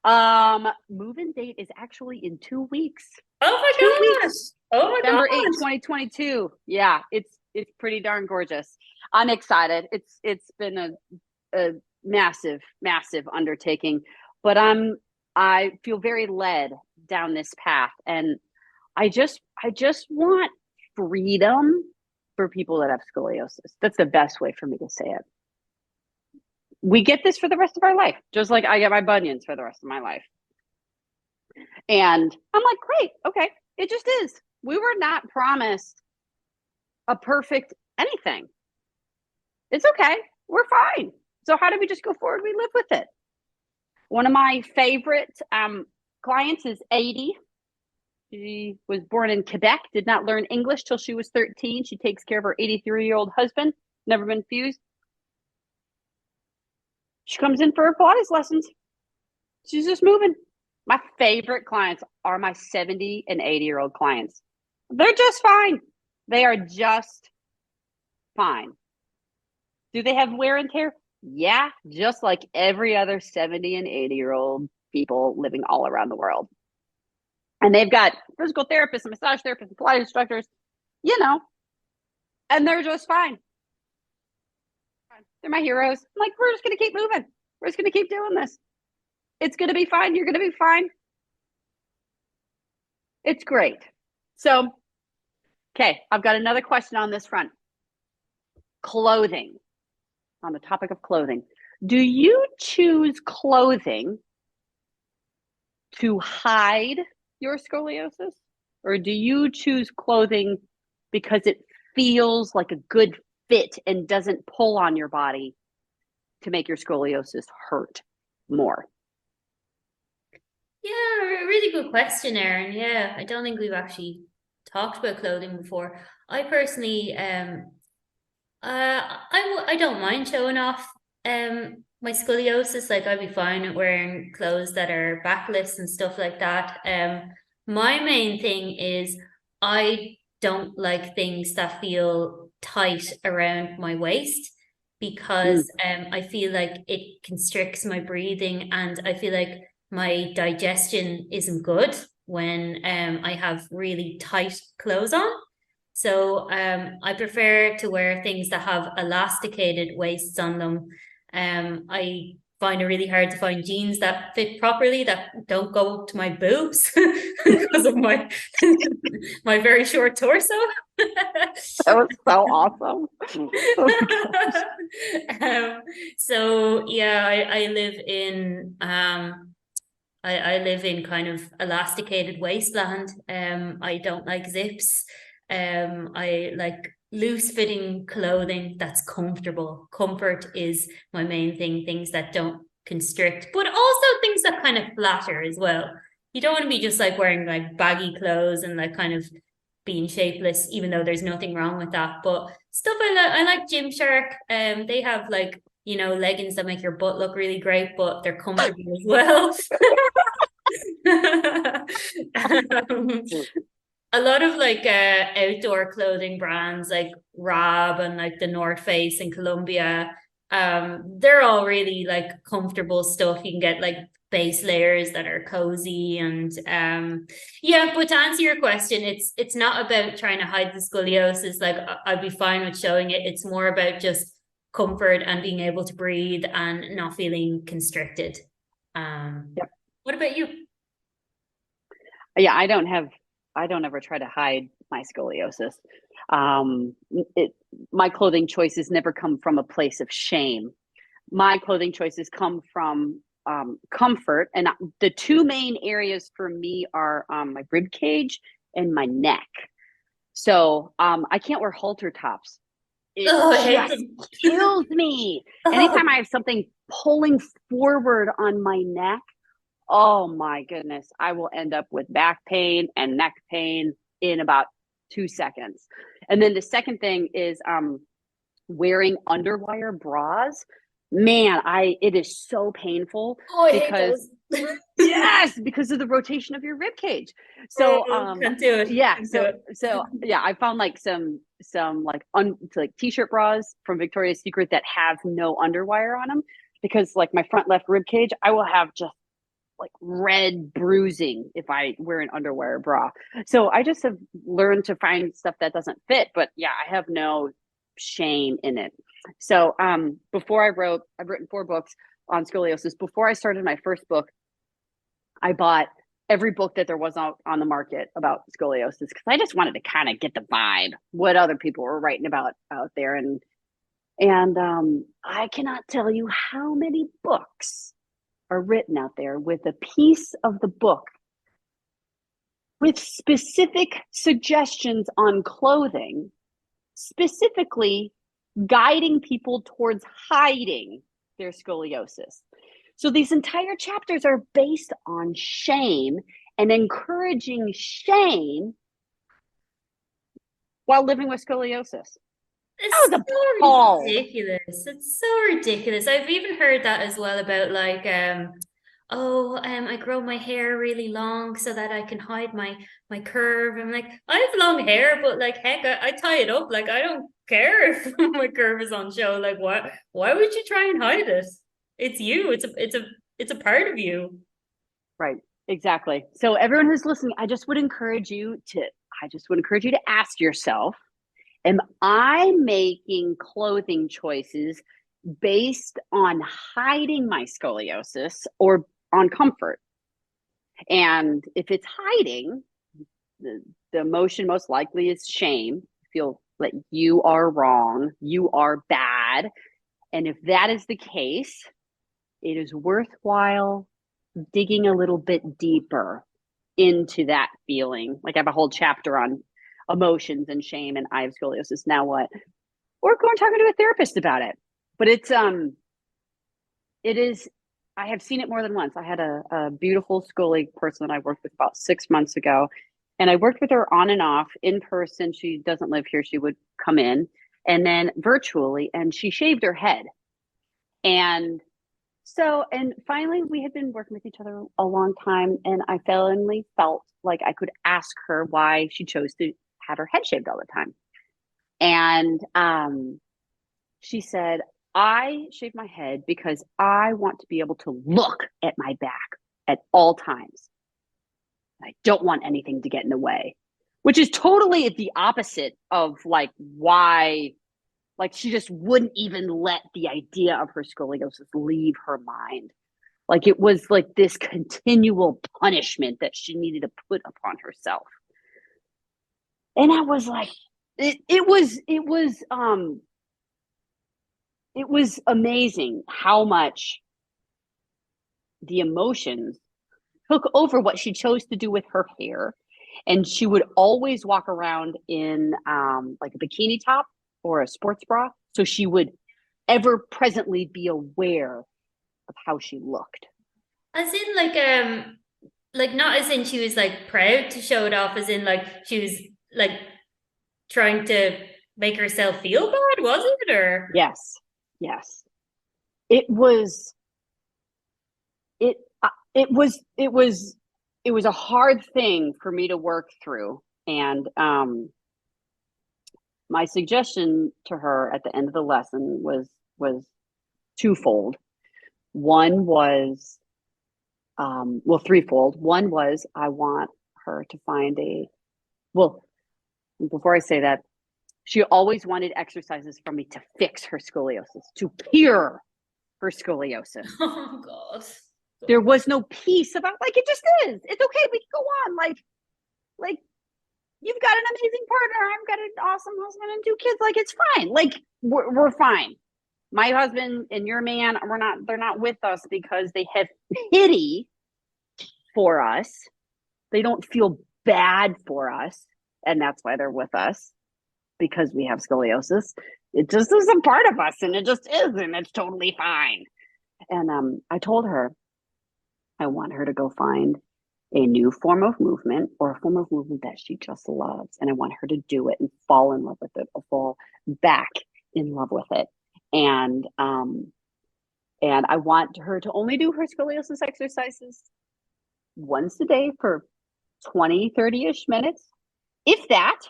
Speaker 2: running? Move-in date is actually in 2 weeks.
Speaker 1: Oh my
Speaker 2: 2
Speaker 1: gosh!
Speaker 2: weeks.
Speaker 1: Oh my
Speaker 2: December
Speaker 1: gosh!
Speaker 2: 8th, 2022. Yeah, it's pretty darn gorgeous. I'm excited. It's been a massive undertaking, but I feel very led down this path, and I just want freedom for people that have scoliosis. That's the best way for me to say it. We get this for the rest of our life, just like I get my bunions for the rest of my life. And I'm like, great, okay, It just is. We were not promised a perfect anything. It's okay. We're fine. So how do we just go forward? We live with it. One of my favorite clients is 80. She was born in Quebec, did not learn English till she was 13. She takes care of her 83-year-old husband, never been fused. She comes in for her Pilates lessons. She's just moving. My favorite clients are my 70 and 80-year-old clients. They're just fine. They are just fine. Do they have wear and tear? Yeah, just like every other 70 and 80-year-old people living all around the world. And they've got physical therapists and massage therapists and Pilates instructors, and they're just fine. They're my heroes. I'm like, we're just going to keep moving. We're just going to keep doing this. It's going to be fine. You're going to be fine. It's great. So, okay, I've got another question on this front. Clothing. On the topic of clothing. Do you choose clothing to hide your scoliosis? Or do you choose clothing because it feels like a good fit and doesn't pull on your body to make your scoliosis hurt more?
Speaker 1: Yeah, really good question, Erin. Yeah, I don't think we've actually talked about clothing before. I personally, I don't mind showing off my scoliosis. Like I'd be fine with wearing clothes that are backless and stuff like that. My main thing is I don't like things that feel tight around my waist because I feel like it constricts my breathing and I feel like my digestion isn't good when I have really tight clothes on. So I prefer to wear things that have elasticated waists on them. I find it really hard to find jeans that fit properly that don't go up to my boobs because of my my very short torso.
Speaker 2: That was so awesome.
Speaker 1: So yeah, I live in I live in kind of elasticated wasteland. I don't like zips. I like loose fitting clothing that's comfortable. Comfort is my main thing, things that don't constrict, but also things that kind of flatter as well. You don't want to be just like wearing like baggy clothes and like kind of being shapeless, even though there's nothing wrong with that. But stuff I like Gymshark. They have like, leggings that make your butt look really great, but they're comfortable as well. um, a lot of like outdoor clothing brands like Rob and like the North Face and Columbia, they're all really like comfortable stuff. You can get like base layers that are cozy and yeah, but to answer your question, it's not about trying to hide the scoliosis. Like I'd be fine with showing it. It's more about just comfort and being able to breathe and not feeling constricted.
Speaker 2: Yep.
Speaker 1: What about you?
Speaker 2: Yeah, I don't ever try to hide my scoliosis. My clothing choices never come from a place of shame. My clothing choices come from comfort, and the two main areas for me are my rib cage and my neck. So I can't wear halter tops. It
Speaker 1: Oh, I hate
Speaker 2: just
Speaker 1: them.
Speaker 2: kills me. Anytime I have something pulling forward on my neck, oh my goodness, I will end up with back pain and neck pain in about 2 seconds. And then the second thing is wearing underwire bras. Man, it is so painful
Speaker 1: Oh, I hate
Speaker 2: because
Speaker 1: those.
Speaker 2: yes, because of the rotation of your rib cage. So
Speaker 1: Can't do it.
Speaker 2: yeah,
Speaker 1: Can't do
Speaker 2: so
Speaker 1: it.
Speaker 2: so yeah, I found like some like like t-shirt bras from Victoria's Secret that have no underwire on them because like my front left rib cage, I will have just like red bruising if I wear an underwire bra. So I just have learned to find stuff that doesn't fit, but yeah, I have no shame in it. So before I've written 4 books on scoliosis. Before I started my first book, I bought every book that there was on the market about scoliosis because I just wanted to kind of get the vibe, what other people were writing about out there. And I cannot tell you how many books are written out there with a piece of the book with specific suggestions on clothing, specifically guiding people towards hiding their scoliosis. So these entire chapters are based on shame and encouraging shame while living with scoliosis. I
Speaker 1: It's
Speaker 2: was
Speaker 1: so
Speaker 2: appalled.
Speaker 1: ridiculous. It's so ridiculous. I've even heard that as well about like I grow my hair really long so that I can hide my curve. I'm like, I have long hair, but like heck, I tie it up. Like I don't care if my curve is on show. Like why would you try and hide it? It's you. It's a part of you.
Speaker 2: Right. Exactly. So everyone who's listening, I just would encourage you to ask yourself, am I making clothing choices based on hiding my scoliosis or on comfort? And if it's hiding, the emotion most likely is shame. You feel like you are wrong, you are bad. And if that is the case, it is worthwhile digging a little bit deeper into that feeling. Like I have a whole chapter on emotions and shame and I have scoliosis. Now what? Or go and talk to a therapist about it. But it is, I have seen it more than once. I had a beautiful scoli person that I worked with about 6 months ago. And I worked with her on and off in person. She doesn't live here. She would come in and then virtually, and she shaved her head. And and finally, we had been working with each other a long time, and I finally felt like I could ask her why she chose to have her head shaved all the time. And she said, I shave my head because I want to be able to look at my back at all times. I don't want anything to get in the way, which is totally the opposite of like why, like she just wouldn't even let the idea of her scoliosis leave her mind. Like it was like this continual punishment that she needed to put upon herself. And I was like, it was amazing how much the emotions took over what she chose to do with her hair. And she would always walk around in like a bikini top or a sports bra. So she would ever presently be aware of how she looked.
Speaker 1: As in like not as in she was like proud to show it off, as in like she was like trying to make herself feel bad, was it? Or
Speaker 2: Yes, yes. It was it it was it was it was a hard thing for me to work through. And my suggestion to her at the end of the lesson was twofold. One was threefold. One was I want her to find well, before I say that, she always wanted exercises from me to fix her scoliosis, to cure her scoliosis.
Speaker 1: oh god.
Speaker 2: There was no peace about, like, it just is. It's okay. We can go on. Like you've got an amazing partner. I've got an awesome husband and two kids. Like it's fine. Like we're fine. My husband and your man, they're not with us because they have pity for us. They don't feel bad for us. And that's why they're with us, because we have scoliosis. It just is a part of us, and it just is, and it's totally fine. And I told her I want her to go find a new form of movement, or a form of movement that she just loves. And I want her to do it and fall in love with it, or fall back in love with it. And I want her to only do her scoliosis exercises once a day for 20, 30-ish minutes, if that.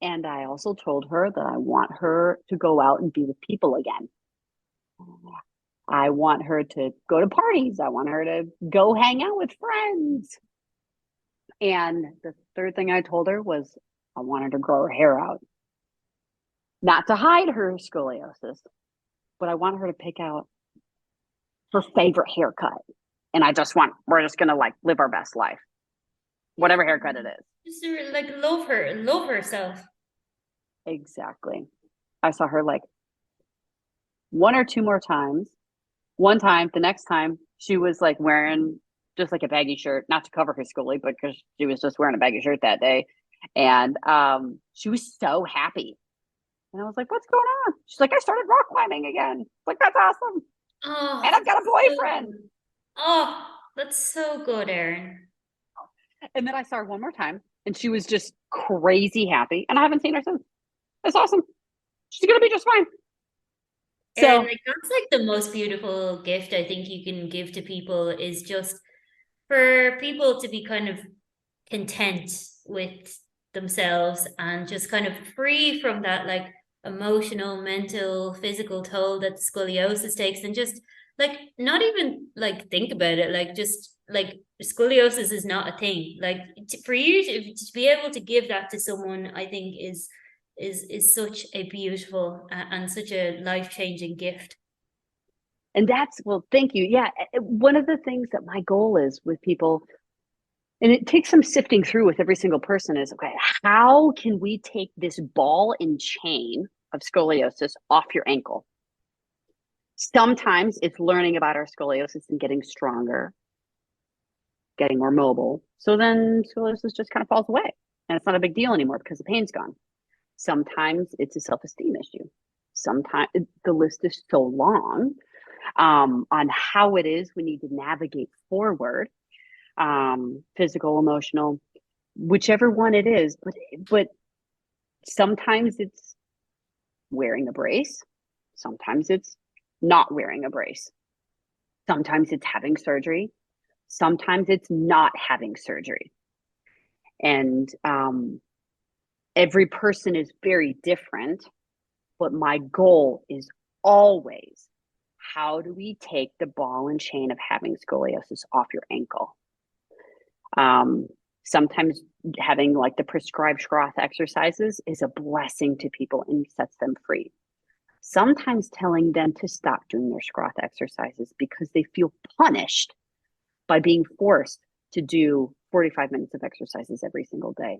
Speaker 2: And I also told her that I want her to go out and be with people again. I want her to go to parties. I want her to go hang out with friends. And the third thing I told her was I want her to grow her hair out. Not to hide her scoliosis, but I want her to pick out her favorite haircut. And we're just going to like live our best life, whatever haircut it is.
Speaker 1: Just like love herself.
Speaker 2: Exactly. I saw her like one or two more times. One time, the next time, she was like wearing just like a baggy shirt, not to cover her scoli, but because she was just wearing a baggy shirt that day. And she was so happy. And I was like, what's going on? She's like, I started rock climbing again. Like, that's awesome.
Speaker 1: Oh,
Speaker 2: And I've got a
Speaker 1: that's so
Speaker 2: boyfriend.
Speaker 1: good. Oh, that's so good, Erin.
Speaker 2: And then I saw her one more time and she was just crazy happy. And I haven't seen her since. That's awesome. She's going to be just fine.
Speaker 1: Erin,
Speaker 2: So,
Speaker 1: like that's like the most beautiful gift I think you can give to people is just for people to be kind of content with themselves and just kind of free from that like emotional, mental, physical toll that scoliosis takes and just like not even like think about it, like just like scoliosis is not a thing. Like for you to be able to give that to someone, I think is such a beautiful and such a life-changing gift.
Speaker 2: and that's, well, thank you. Yeah. One of the things that my goal is with people, and it takes some sifting through with every single person, is okay, how can we take this ball and chain of scoliosis off your ankle? Sometimes it's learning about our scoliosis and getting stronger, getting more mobile. So then scoliosis just kind of falls away and it's not a big deal anymore because the pain's gone. Sometimes it's a self-esteem issue. Sometimes the list is so long on how it is we need to navigate forward, physical, emotional, whichever one it is. But sometimes it's wearing a brace. Sometimes it's not wearing a brace. Sometimes it's having surgery. Sometimes it's not having surgery. And every person is very different. But my goal is always, how do we take the ball and chain of having scoliosis off your ankle? Sometimes having like the prescribed Schroth exercises is a blessing to people and sets them free. Sometimes telling them to stop doing their Schroth exercises because they feel punished by being forced to do 45 minutes of exercises every single day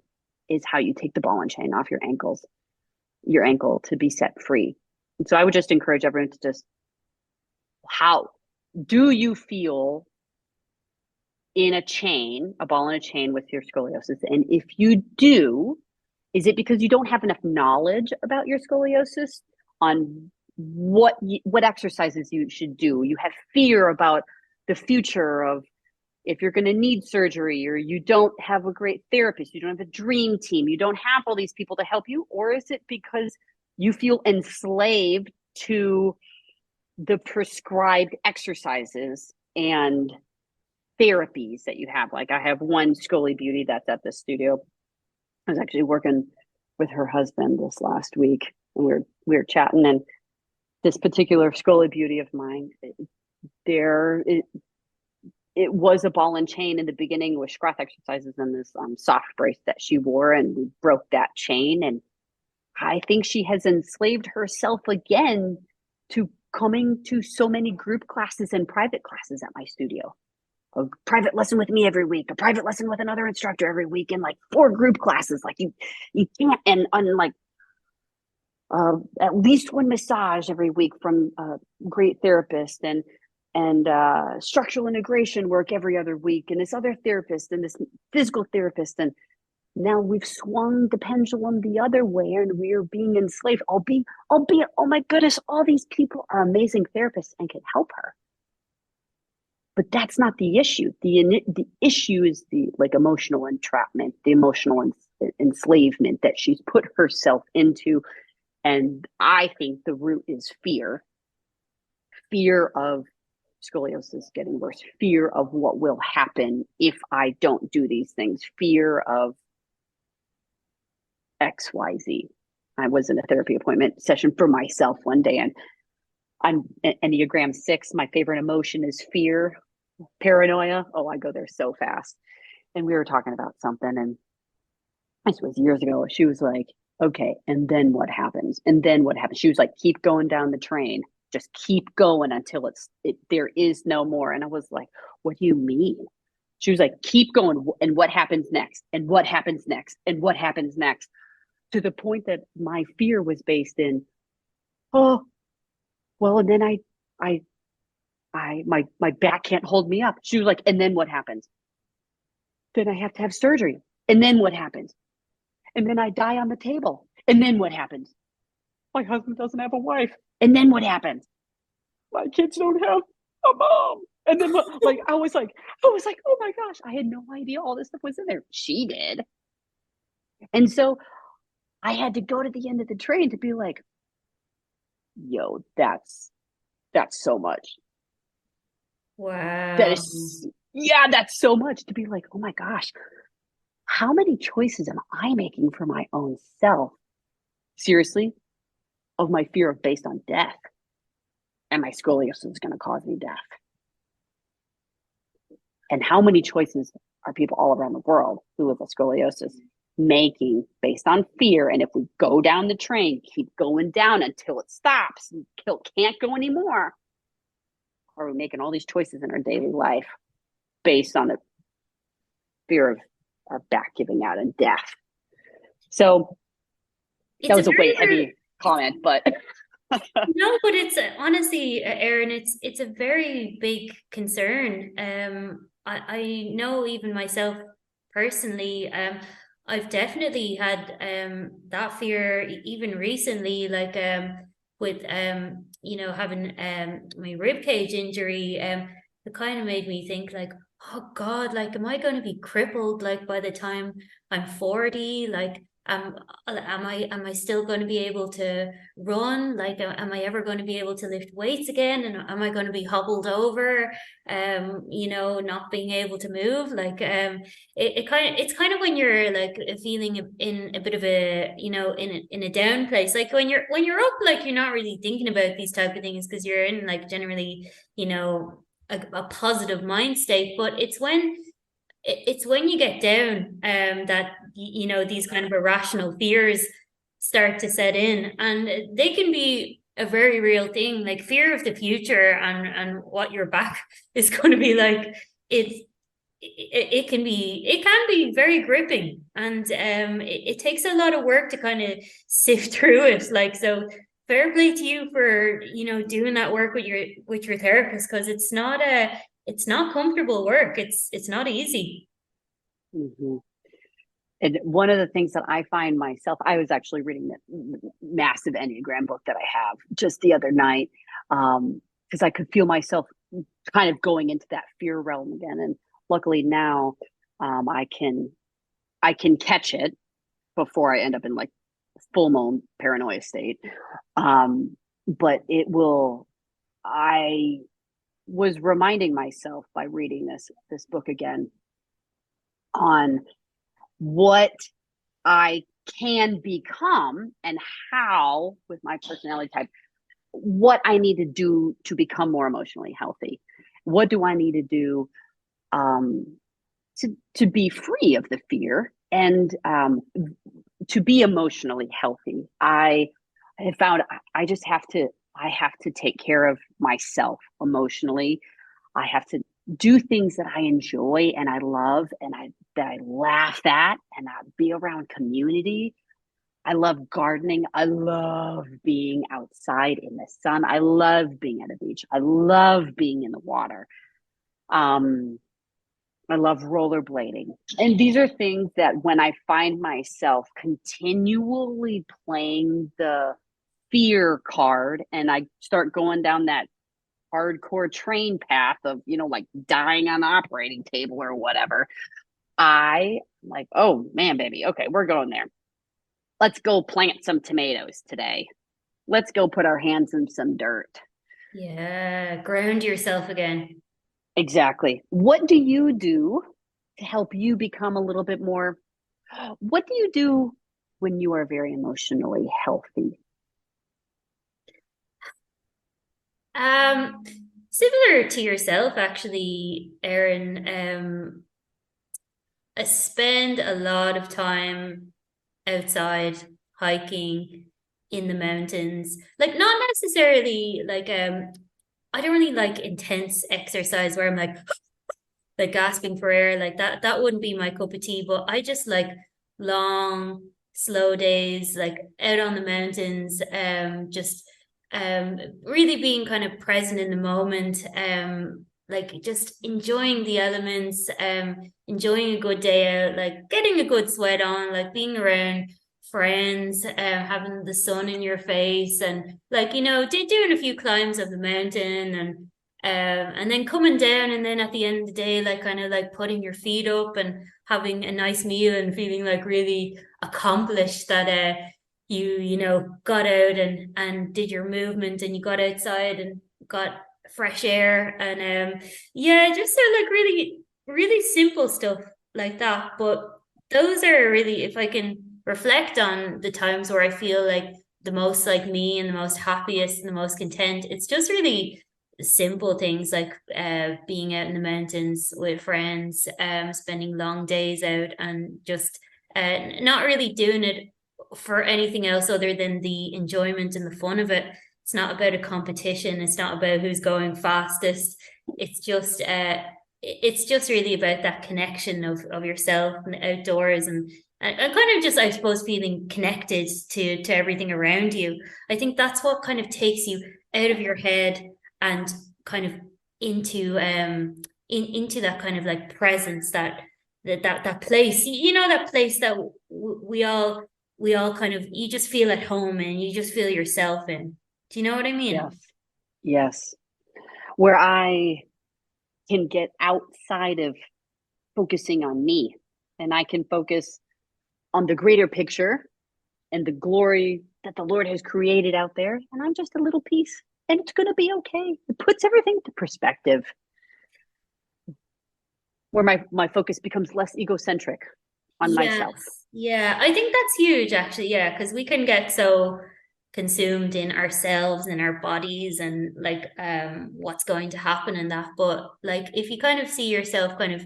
Speaker 2: is how you take the ball and chain off your ankle to be set free. And so I would just encourage everyone to just, how do you feel in a chain, a ball in a chain with your scoliosis? And if you do, is it because you don't have enough knowledge about your scoliosis on what exercises you should do? You have fear about the future of if you're going to need surgery, or you don't have a great therapist, you don't have a dream team, you don't have all these people to help you? Or is it because you feel enslaved to the prescribed exercises and therapies that you have? Like I have one Scully Beauty that's at the studio. I was actually working with her husband this last week, and we were chatting, and this particular Scully Beauty of mine, it was a ball and chain in the beginning with Schroth exercises and this soft brace that she wore, and we broke that chain. And I think she has enslaved herself again to coming to so many group classes and private classes at my studio. A private lesson with me every week, a private lesson with another instructor every week, and like 4 group classes. Like you can't, and like at least 1 massage every week from a great therapist, and structural integration work every other week, and this other therapist and this physical therapist. And now we've swung the pendulum the other way, and we're being enslaved, albeit, oh my goodness, all these people are amazing therapists and can help her. But that's not the issue. The issue is the like emotional entrapment, the emotional enslavement that she's put herself into. And I think the root is fear of scoliosis getting worse, fear of what will happen if I don't do these things, fear of XYZ. I was in a therapy appointment session for myself one day, and I'm Enneagram 6. My favorite emotion is fear, paranoia. Oh, I go there so fast. And we were talking about something, and this was years ago. She was like, okay, and then what happens? And then what happens? She was like, keep going down the train. Just keep going until there is no more. And I was like, what do you mean? She was like, keep going. And what happens next? And what happens next? And what happens next? To the point that my fear was based in, oh, well, and then I my back can't hold me up. She was like, and then what happens? Then I have to have surgery. And then what happens? And then I die on the table. And then what happens? My husband doesn't have a wife. And then what happens? My kids don't have a mom. And then like I was like, oh my gosh, I had no idea all this stuff was in there. She did. And so I had to go to the end of the train to be like, yo, that's so much. That
Speaker 1: Wow.
Speaker 2: is, yeah, that's so much to be like, oh my gosh, how many choices am I making for my own self? Seriously, of my fear of based on death. And my scoliosis is going to cause me death. And how many choices are people all around the world who live with scoliosis making based on fear? And if we go down the train, keep going down until it stops and can't go anymore. Are we making all these choices in our daily life based on the fear of our back giving out and death? So that was a weight heavy comment, but
Speaker 1: no, but it's honestly, Erin, it's a very big concern. I know even myself personally, I've definitely had that fear even recently, like with having my rib cage injury, it kind of made me think like, oh God, like am I going to be crippled like by the time I'm 40? Like am I still going to be able to run? Like am I ever going to be able to lift weights again? And am I going to be hobbled over? Not being able to move? Like it's kind of when you're like feeling in a bit of a in a down place, like when you're up, like you're not really thinking about these type of things because you're in like generally a positive mind state. But it's when you get down that these kind of irrational fears start to set in, and they can be a very real thing, like fear of the future and what your back is going to be like. It can be very gripping, and it takes a lot of work to kind of sift through it, like. So fair play to you for doing that work with your therapist, because it's not comfortable work. It's not easy.
Speaker 2: mm-hmm. And one of the things that I find myself, I was actually reading that massive Enneagram book that I have just the other night, because I could feel myself kind of going into that fear realm again. And luckily now, I can catch it before I end up in like full blown paranoia state. But it will. I was reminding myself by reading this book again on what I can become and how, with my personality type, what I need to do to become more emotionally healthy. What do I need to do to be free of the fear and to be emotionally healthy? I have found I have to take care of myself emotionally. I have to do things that I enjoy and I love and that I laugh at, and I be around community. I love gardening. I love being outside in the sun. I love being at a beach. I love being in the water. Um, I love rollerblading. And these are things that when I find myself continually playing the fear card and I start going down that hardcore train path of, like dying on the operating table or whatever, I like, oh man, baby, okay, we're going there. Let's go plant some tomatoes today. Let's go put our hands in some dirt.
Speaker 1: Yeah, ground yourself again.
Speaker 2: Exactly. What do you do to help you become a little bit more? What do you do when you are very emotionally healthy?
Speaker 1: Um, Similar to yourself, actually, Erin. I spend a lot of time outside hiking in the mountains. Like not necessarily like I don't really like intense exercise where I'm like gasping for air, like that wouldn't be my cup of tea. But I just like long, slow days, like out on the mountains, just really being kind of present in the moment, like just enjoying the elements, enjoying a good day out, like getting a good sweat on, like being around friends, having the sun in your face, and like doing a few climbs of the mountain, and then coming down, and then at the end of the day, like kind of like putting your feet up and having a nice meal and feeling like really accomplished that you got out and did your movement, and you got outside and got fresh air, and yeah, just so like really really simple stuff like that. But those are really, if I can reflect on the times where I feel like the most like me and the most happiest and the most content, it's just really simple things like being out in the mountains with friends, spending long days out, and just not really doing it for anything else other than the enjoyment and the fun of it. It's not about a competition. It's not about who's going fastest. It's just really about that connection of yourself and the outdoors, and kind of just, I suppose, feeling connected to everything around you. I think that's what kind of takes you out of your head and kind of into into that kind of like presence, that place, that place that we all kind of, you just feel at home and you just feel yourself in. Do you know what I mean?
Speaker 2: Yes. Yes. Where I can get outside of focusing on me, and I can focus on the greater picture and the glory that the Lord has created out there. And I'm just a little piece, and it's going to be okay. It puts everything into perspective, where my focus becomes less egocentric on myself.
Speaker 1: Yes. Yeah. I think that's huge, actually. Yeah. Because we can get so consumed in ourselves and our bodies and like what's going to happen in that. But like if you kind of see yourself kind of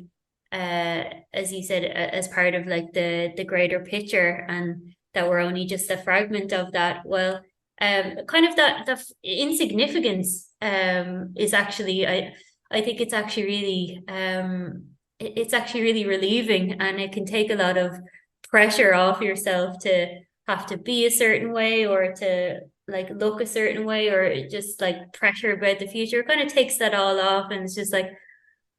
Speaker 1: as you said, as part of like the greater picture, and that we're only just a fragment of that, well, kind of that the insignificance is actually, I think it's actually really it's actually really relieving, and it can take a lot of pressure off yourself to have to be a certain way or to like look a certain way, or just like pressure about the future. It kind of takes that all off, and it's just like,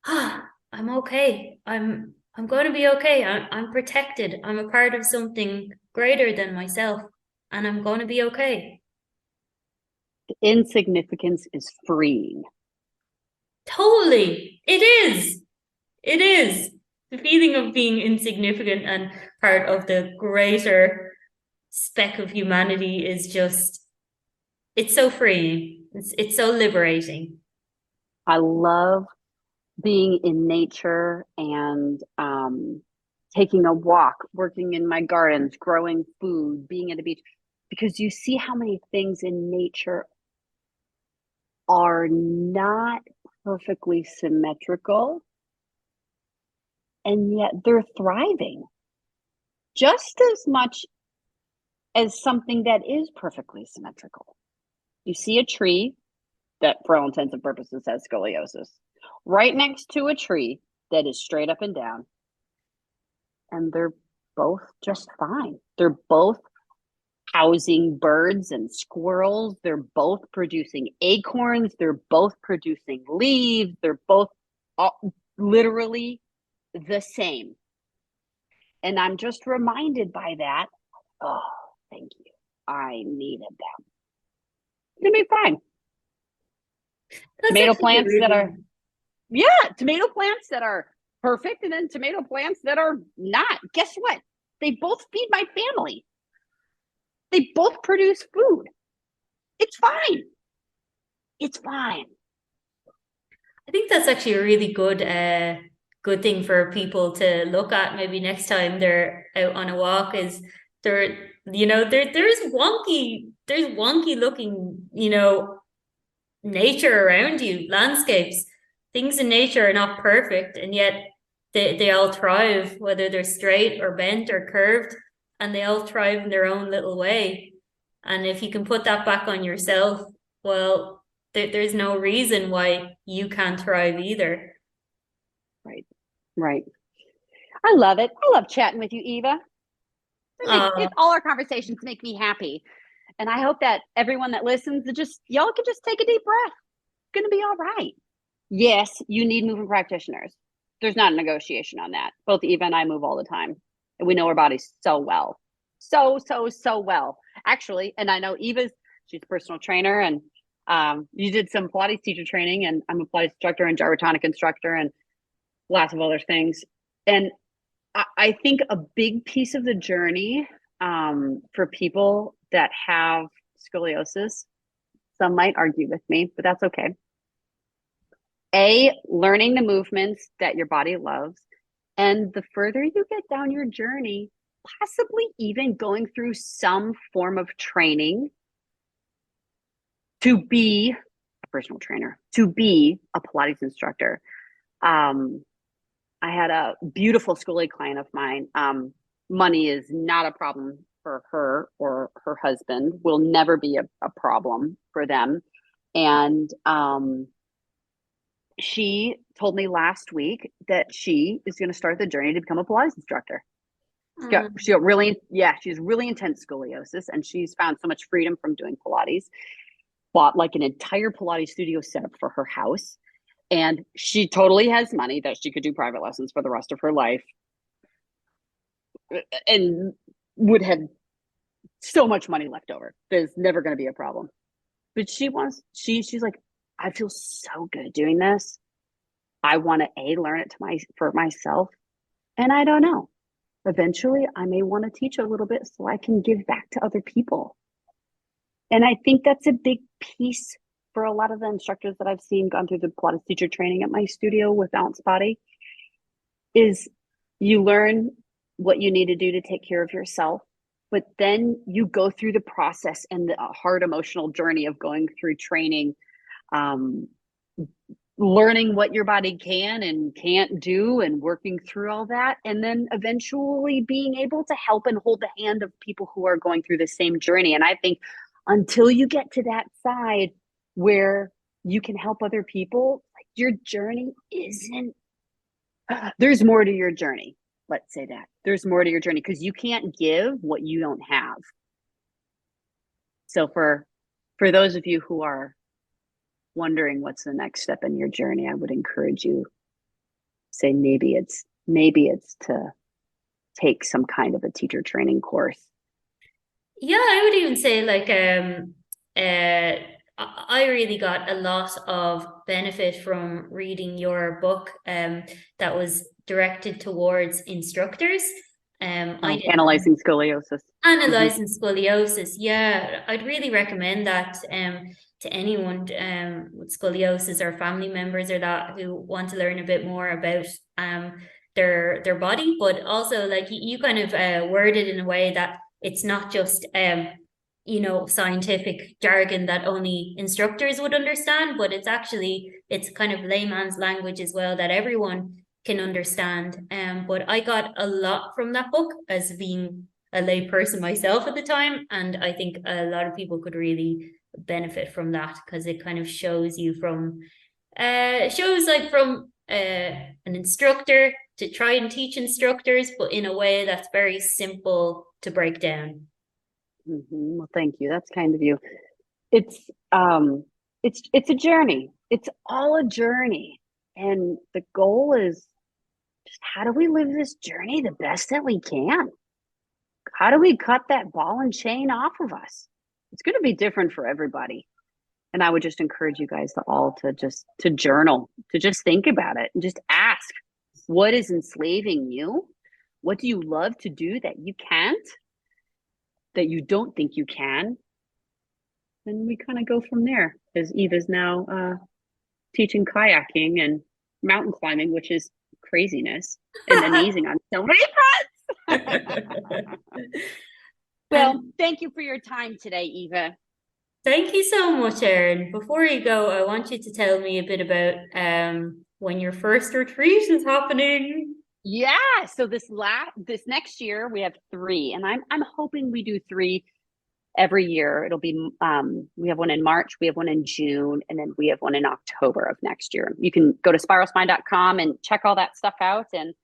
Speaker 1: ah, I'm okay. I'm going to be okay. I'm protected. I'm a part of something greater than myself, and I'm going to be okay.
Speaker 2: Insignificance is freeing.
Speaker 1: Totally. It is. It is. The feeling of being insignificant and part of the greater speck of humanity is just, it's so freeing. It's so liberating.
Speaker 2: I love being in nature and taking a walk, working in my gardens, growing food, being at a beach, because you see how many things in nature are not perfectly symmetrical, and yet they're thriving just as much as something that is perfectly symmetrical. You see a tree that, for all intents and purposes, has scoliosis right next to a tree that is straight up and down, and they're both just fine. They're both housing birds and squirrels. They're both producing acorns. They're both producing leaves. They're both literally the same. And I'm just reminded by that. Oh, thank you. I needed that. It's gonna be fine.
Speaker 1: That's
Speaker 2: Tomato
Speaker 1: actually a
Speaker 2: plants that are,
Speaker 1: really,
Speaker 2: tomato plants that are perfect, and then tomato plants that are not. Guess what? They both feed my family. They both produce food. It's fine. It's fine.
Speaker 1: I think that's actually a really good thing for people to look at maybe next time they're out on a walk, is there's wonky looking, nature around you, landscapes. Things in nature are not perfect, and yet they all thrive, whether they're straight or bent or curved, and they all thrive in their own little way. And if you can put that back on yourself, well, there's no reason why you can't thrive either.
Speaker 2: Right. Right. I love it. I love chatting with you, Eva.
Speaker 1: Oh,
Speaker 2: All our conversations make me happy. And I hope that everyone that listens, y'all can just take a deep breath. It's going to be all right. Yes, you need movement practitioners. There's not a negotiation on that. Both Eva and I move all the time, and we know our bodies so well. So well. Actually, and I know she's a personal trainer, and you did some Pilates teacher training, and I'm a Pilates instructor and gyrotonic instructor and lots of other things. And I think a big piece of the journey for people that have scoliosis, some might argue with me, but that's okay. Learning the movements that your body loves. And the further you get down your journey, possibly even going through some form of training to be a personal trainer, to be a Pilates instructor. I had a beautiful schoolie client of mine. Money is not a problem for her or her husband, will never be a problem for them. And she told me last week that she is going to start the journey to become a Pilates instructor. She's really intense scoliosis, and she's found so much freedom from doing Pilates. Bought like an entire Pilates studio setup for her house. And she totally has money that she could do private lessons for the rest of her life and would have so much money left over. There's never going to be a problem. But she's like, I feel so good doing this. I want to learn it for myself. And I don't know. Eventually, I may want to teach a little bit so I can give back to other people. And I think that's a big piece for a lot of the instructors that I've seen gone through the Pilates teacher training at my studio with Bounce Body is you learn what you need to do to take care of yourself, but then you go through the process and the hard emotional journey of going through training, learning what your body can and can't do and working through all that. And then eventually being able to help and hold the hand of people who are going through the same journey. And I think until you get to that side where you can help other people, like your journey there's more to your journey. Let's say that there's more to your journey because you can't give what you don't have. So for those of you who are wondering what's the next step in your journey, I would encourage you say maybe it's to take some kind of a teacher training course.
Speaker 1: Yeah, I would even say like I really got a lot of benefit from reading your book that was directed towards instructors.
Speaker 2: Analyzing scoliosis.
Speaker 1: Analyzing scoliosis, yeah. I'd really recommend that to anyone with scoliosis or family members or that who want to learn a bit more about their body, but also like you kind of worded in a way that it's not just scientific jargon that only instructors would understand, but it's kind of layman's language as well that everyone can understand. But I got a lot from that book as being a lay person myself at the time, and I think a lot of people could really benefit from that because it kind of shows you from an instructor to try and teach instructors, but in a way that's very simple to break down.
Speaker 2: Well, thank you. That's kind of you. It's a journey. It's all a journey. And the goal is just how do we live this journey the best that we can? How do we cut that ball and chain off of us? It's going to be different for everybody. And I would just encourage you guys to journal, to just think about it and just ask, what is enslaving you? What do you love to do that you can't? That you don't think you can? Then we kind of go from there, as Eva's now teaching kayaking and mountain climbing, which is craziness and amazing on so many fronts. Well, thank you for your time today, Eva.
Speaker 1: Thank you so much, Erin. Before you go, I want you to tell me a bit about when your first retreat is happening.
Speaker 2: Yeah, so this next year we have 3, and I'm hoping we do 3 every year. It'll be we have one in March, we have one in June, and then we have one in October of next year. You can go to spiralspine.com and check all that stuff out. And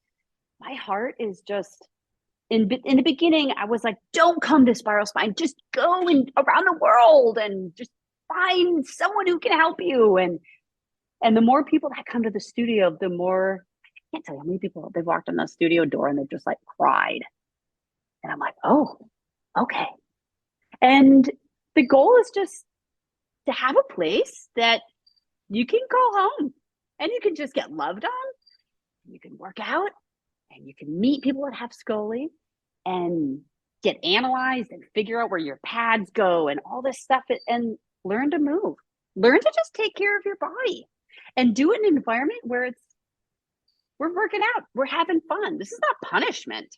Speaker 2: my heart is just in the beginning, I was like, don't come to Spiral Spine. Just go around the world and just find someone who can help you. And the more people that come to the studio, the more, I can't tell you how many people they've walked in the studio door and they've just like cried. And I'm like, oh, okay. And the goal is just to have a place that you can go home and you can just get loved on. You can work out and you can meet people that have scoli and get analyzed and figure out where your pads go and all this stuff and learn to move. Learn to just take care of your body and do it in an environment where we're working out, we're having fun. This is not punishment.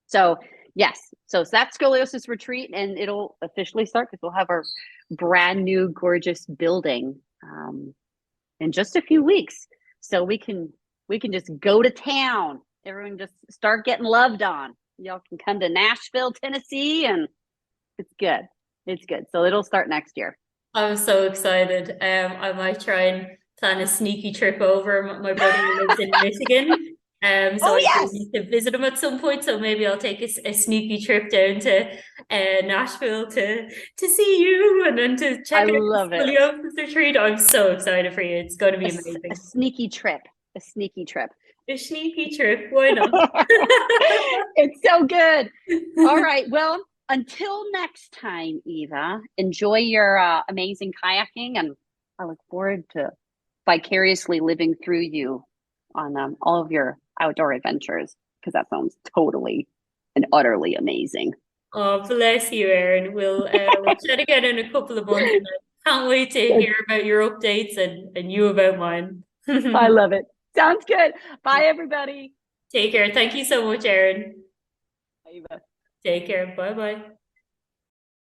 Speaker 2: So yes, so that's scoliosis retreat, and it'll officially start because we'll have our brand new gorgeous building in just a few weeks. So we can just go to town. Everyone just start getting loved on. Y'all can come to Nashville, Tennessee, and it's good. It's good. So it'll start next year.
Speaker 1: I'm so excited. I might try and plan a sneaky trip over. My brother lives in Michigan. So
Speaker 2: Oh,
Speaker 1: I do
Speaker 2: yes.
Speaker 1: need to visit him at some point. So maybe I'll take a sneaky trip down to Nashville to see you and then to check
Speaker 2: I
Speaker 1: out the
Speaker 2: love it.
Speaker 1: Scoliosis retreat. I'm so excited for you. It's going to be amazing.
Speaker 2: A sneaky trip. A sneaky trip.
Speaker 1: A sneaky trip. Why not?
Speaker 2: It's so good. All right. Well, until next time, Eva, enjoy your amazing kayaking, and I look forward to vicariously living through you on all of your outdoor adventures, because that sounds totally and utterly amazing.
Speaker 1: Oh, bless you, Erin. We'll chat again in a couple of months. And I can't wait to hear about your updates and you about mine.
Speaker 2: I love it. Sounds good. Bye, everybody.
Speaker 1: Take care. Thank you so much, Erin.
Speaker 2: Bye, Eva.
Speaker 1: Take care. Bye bye.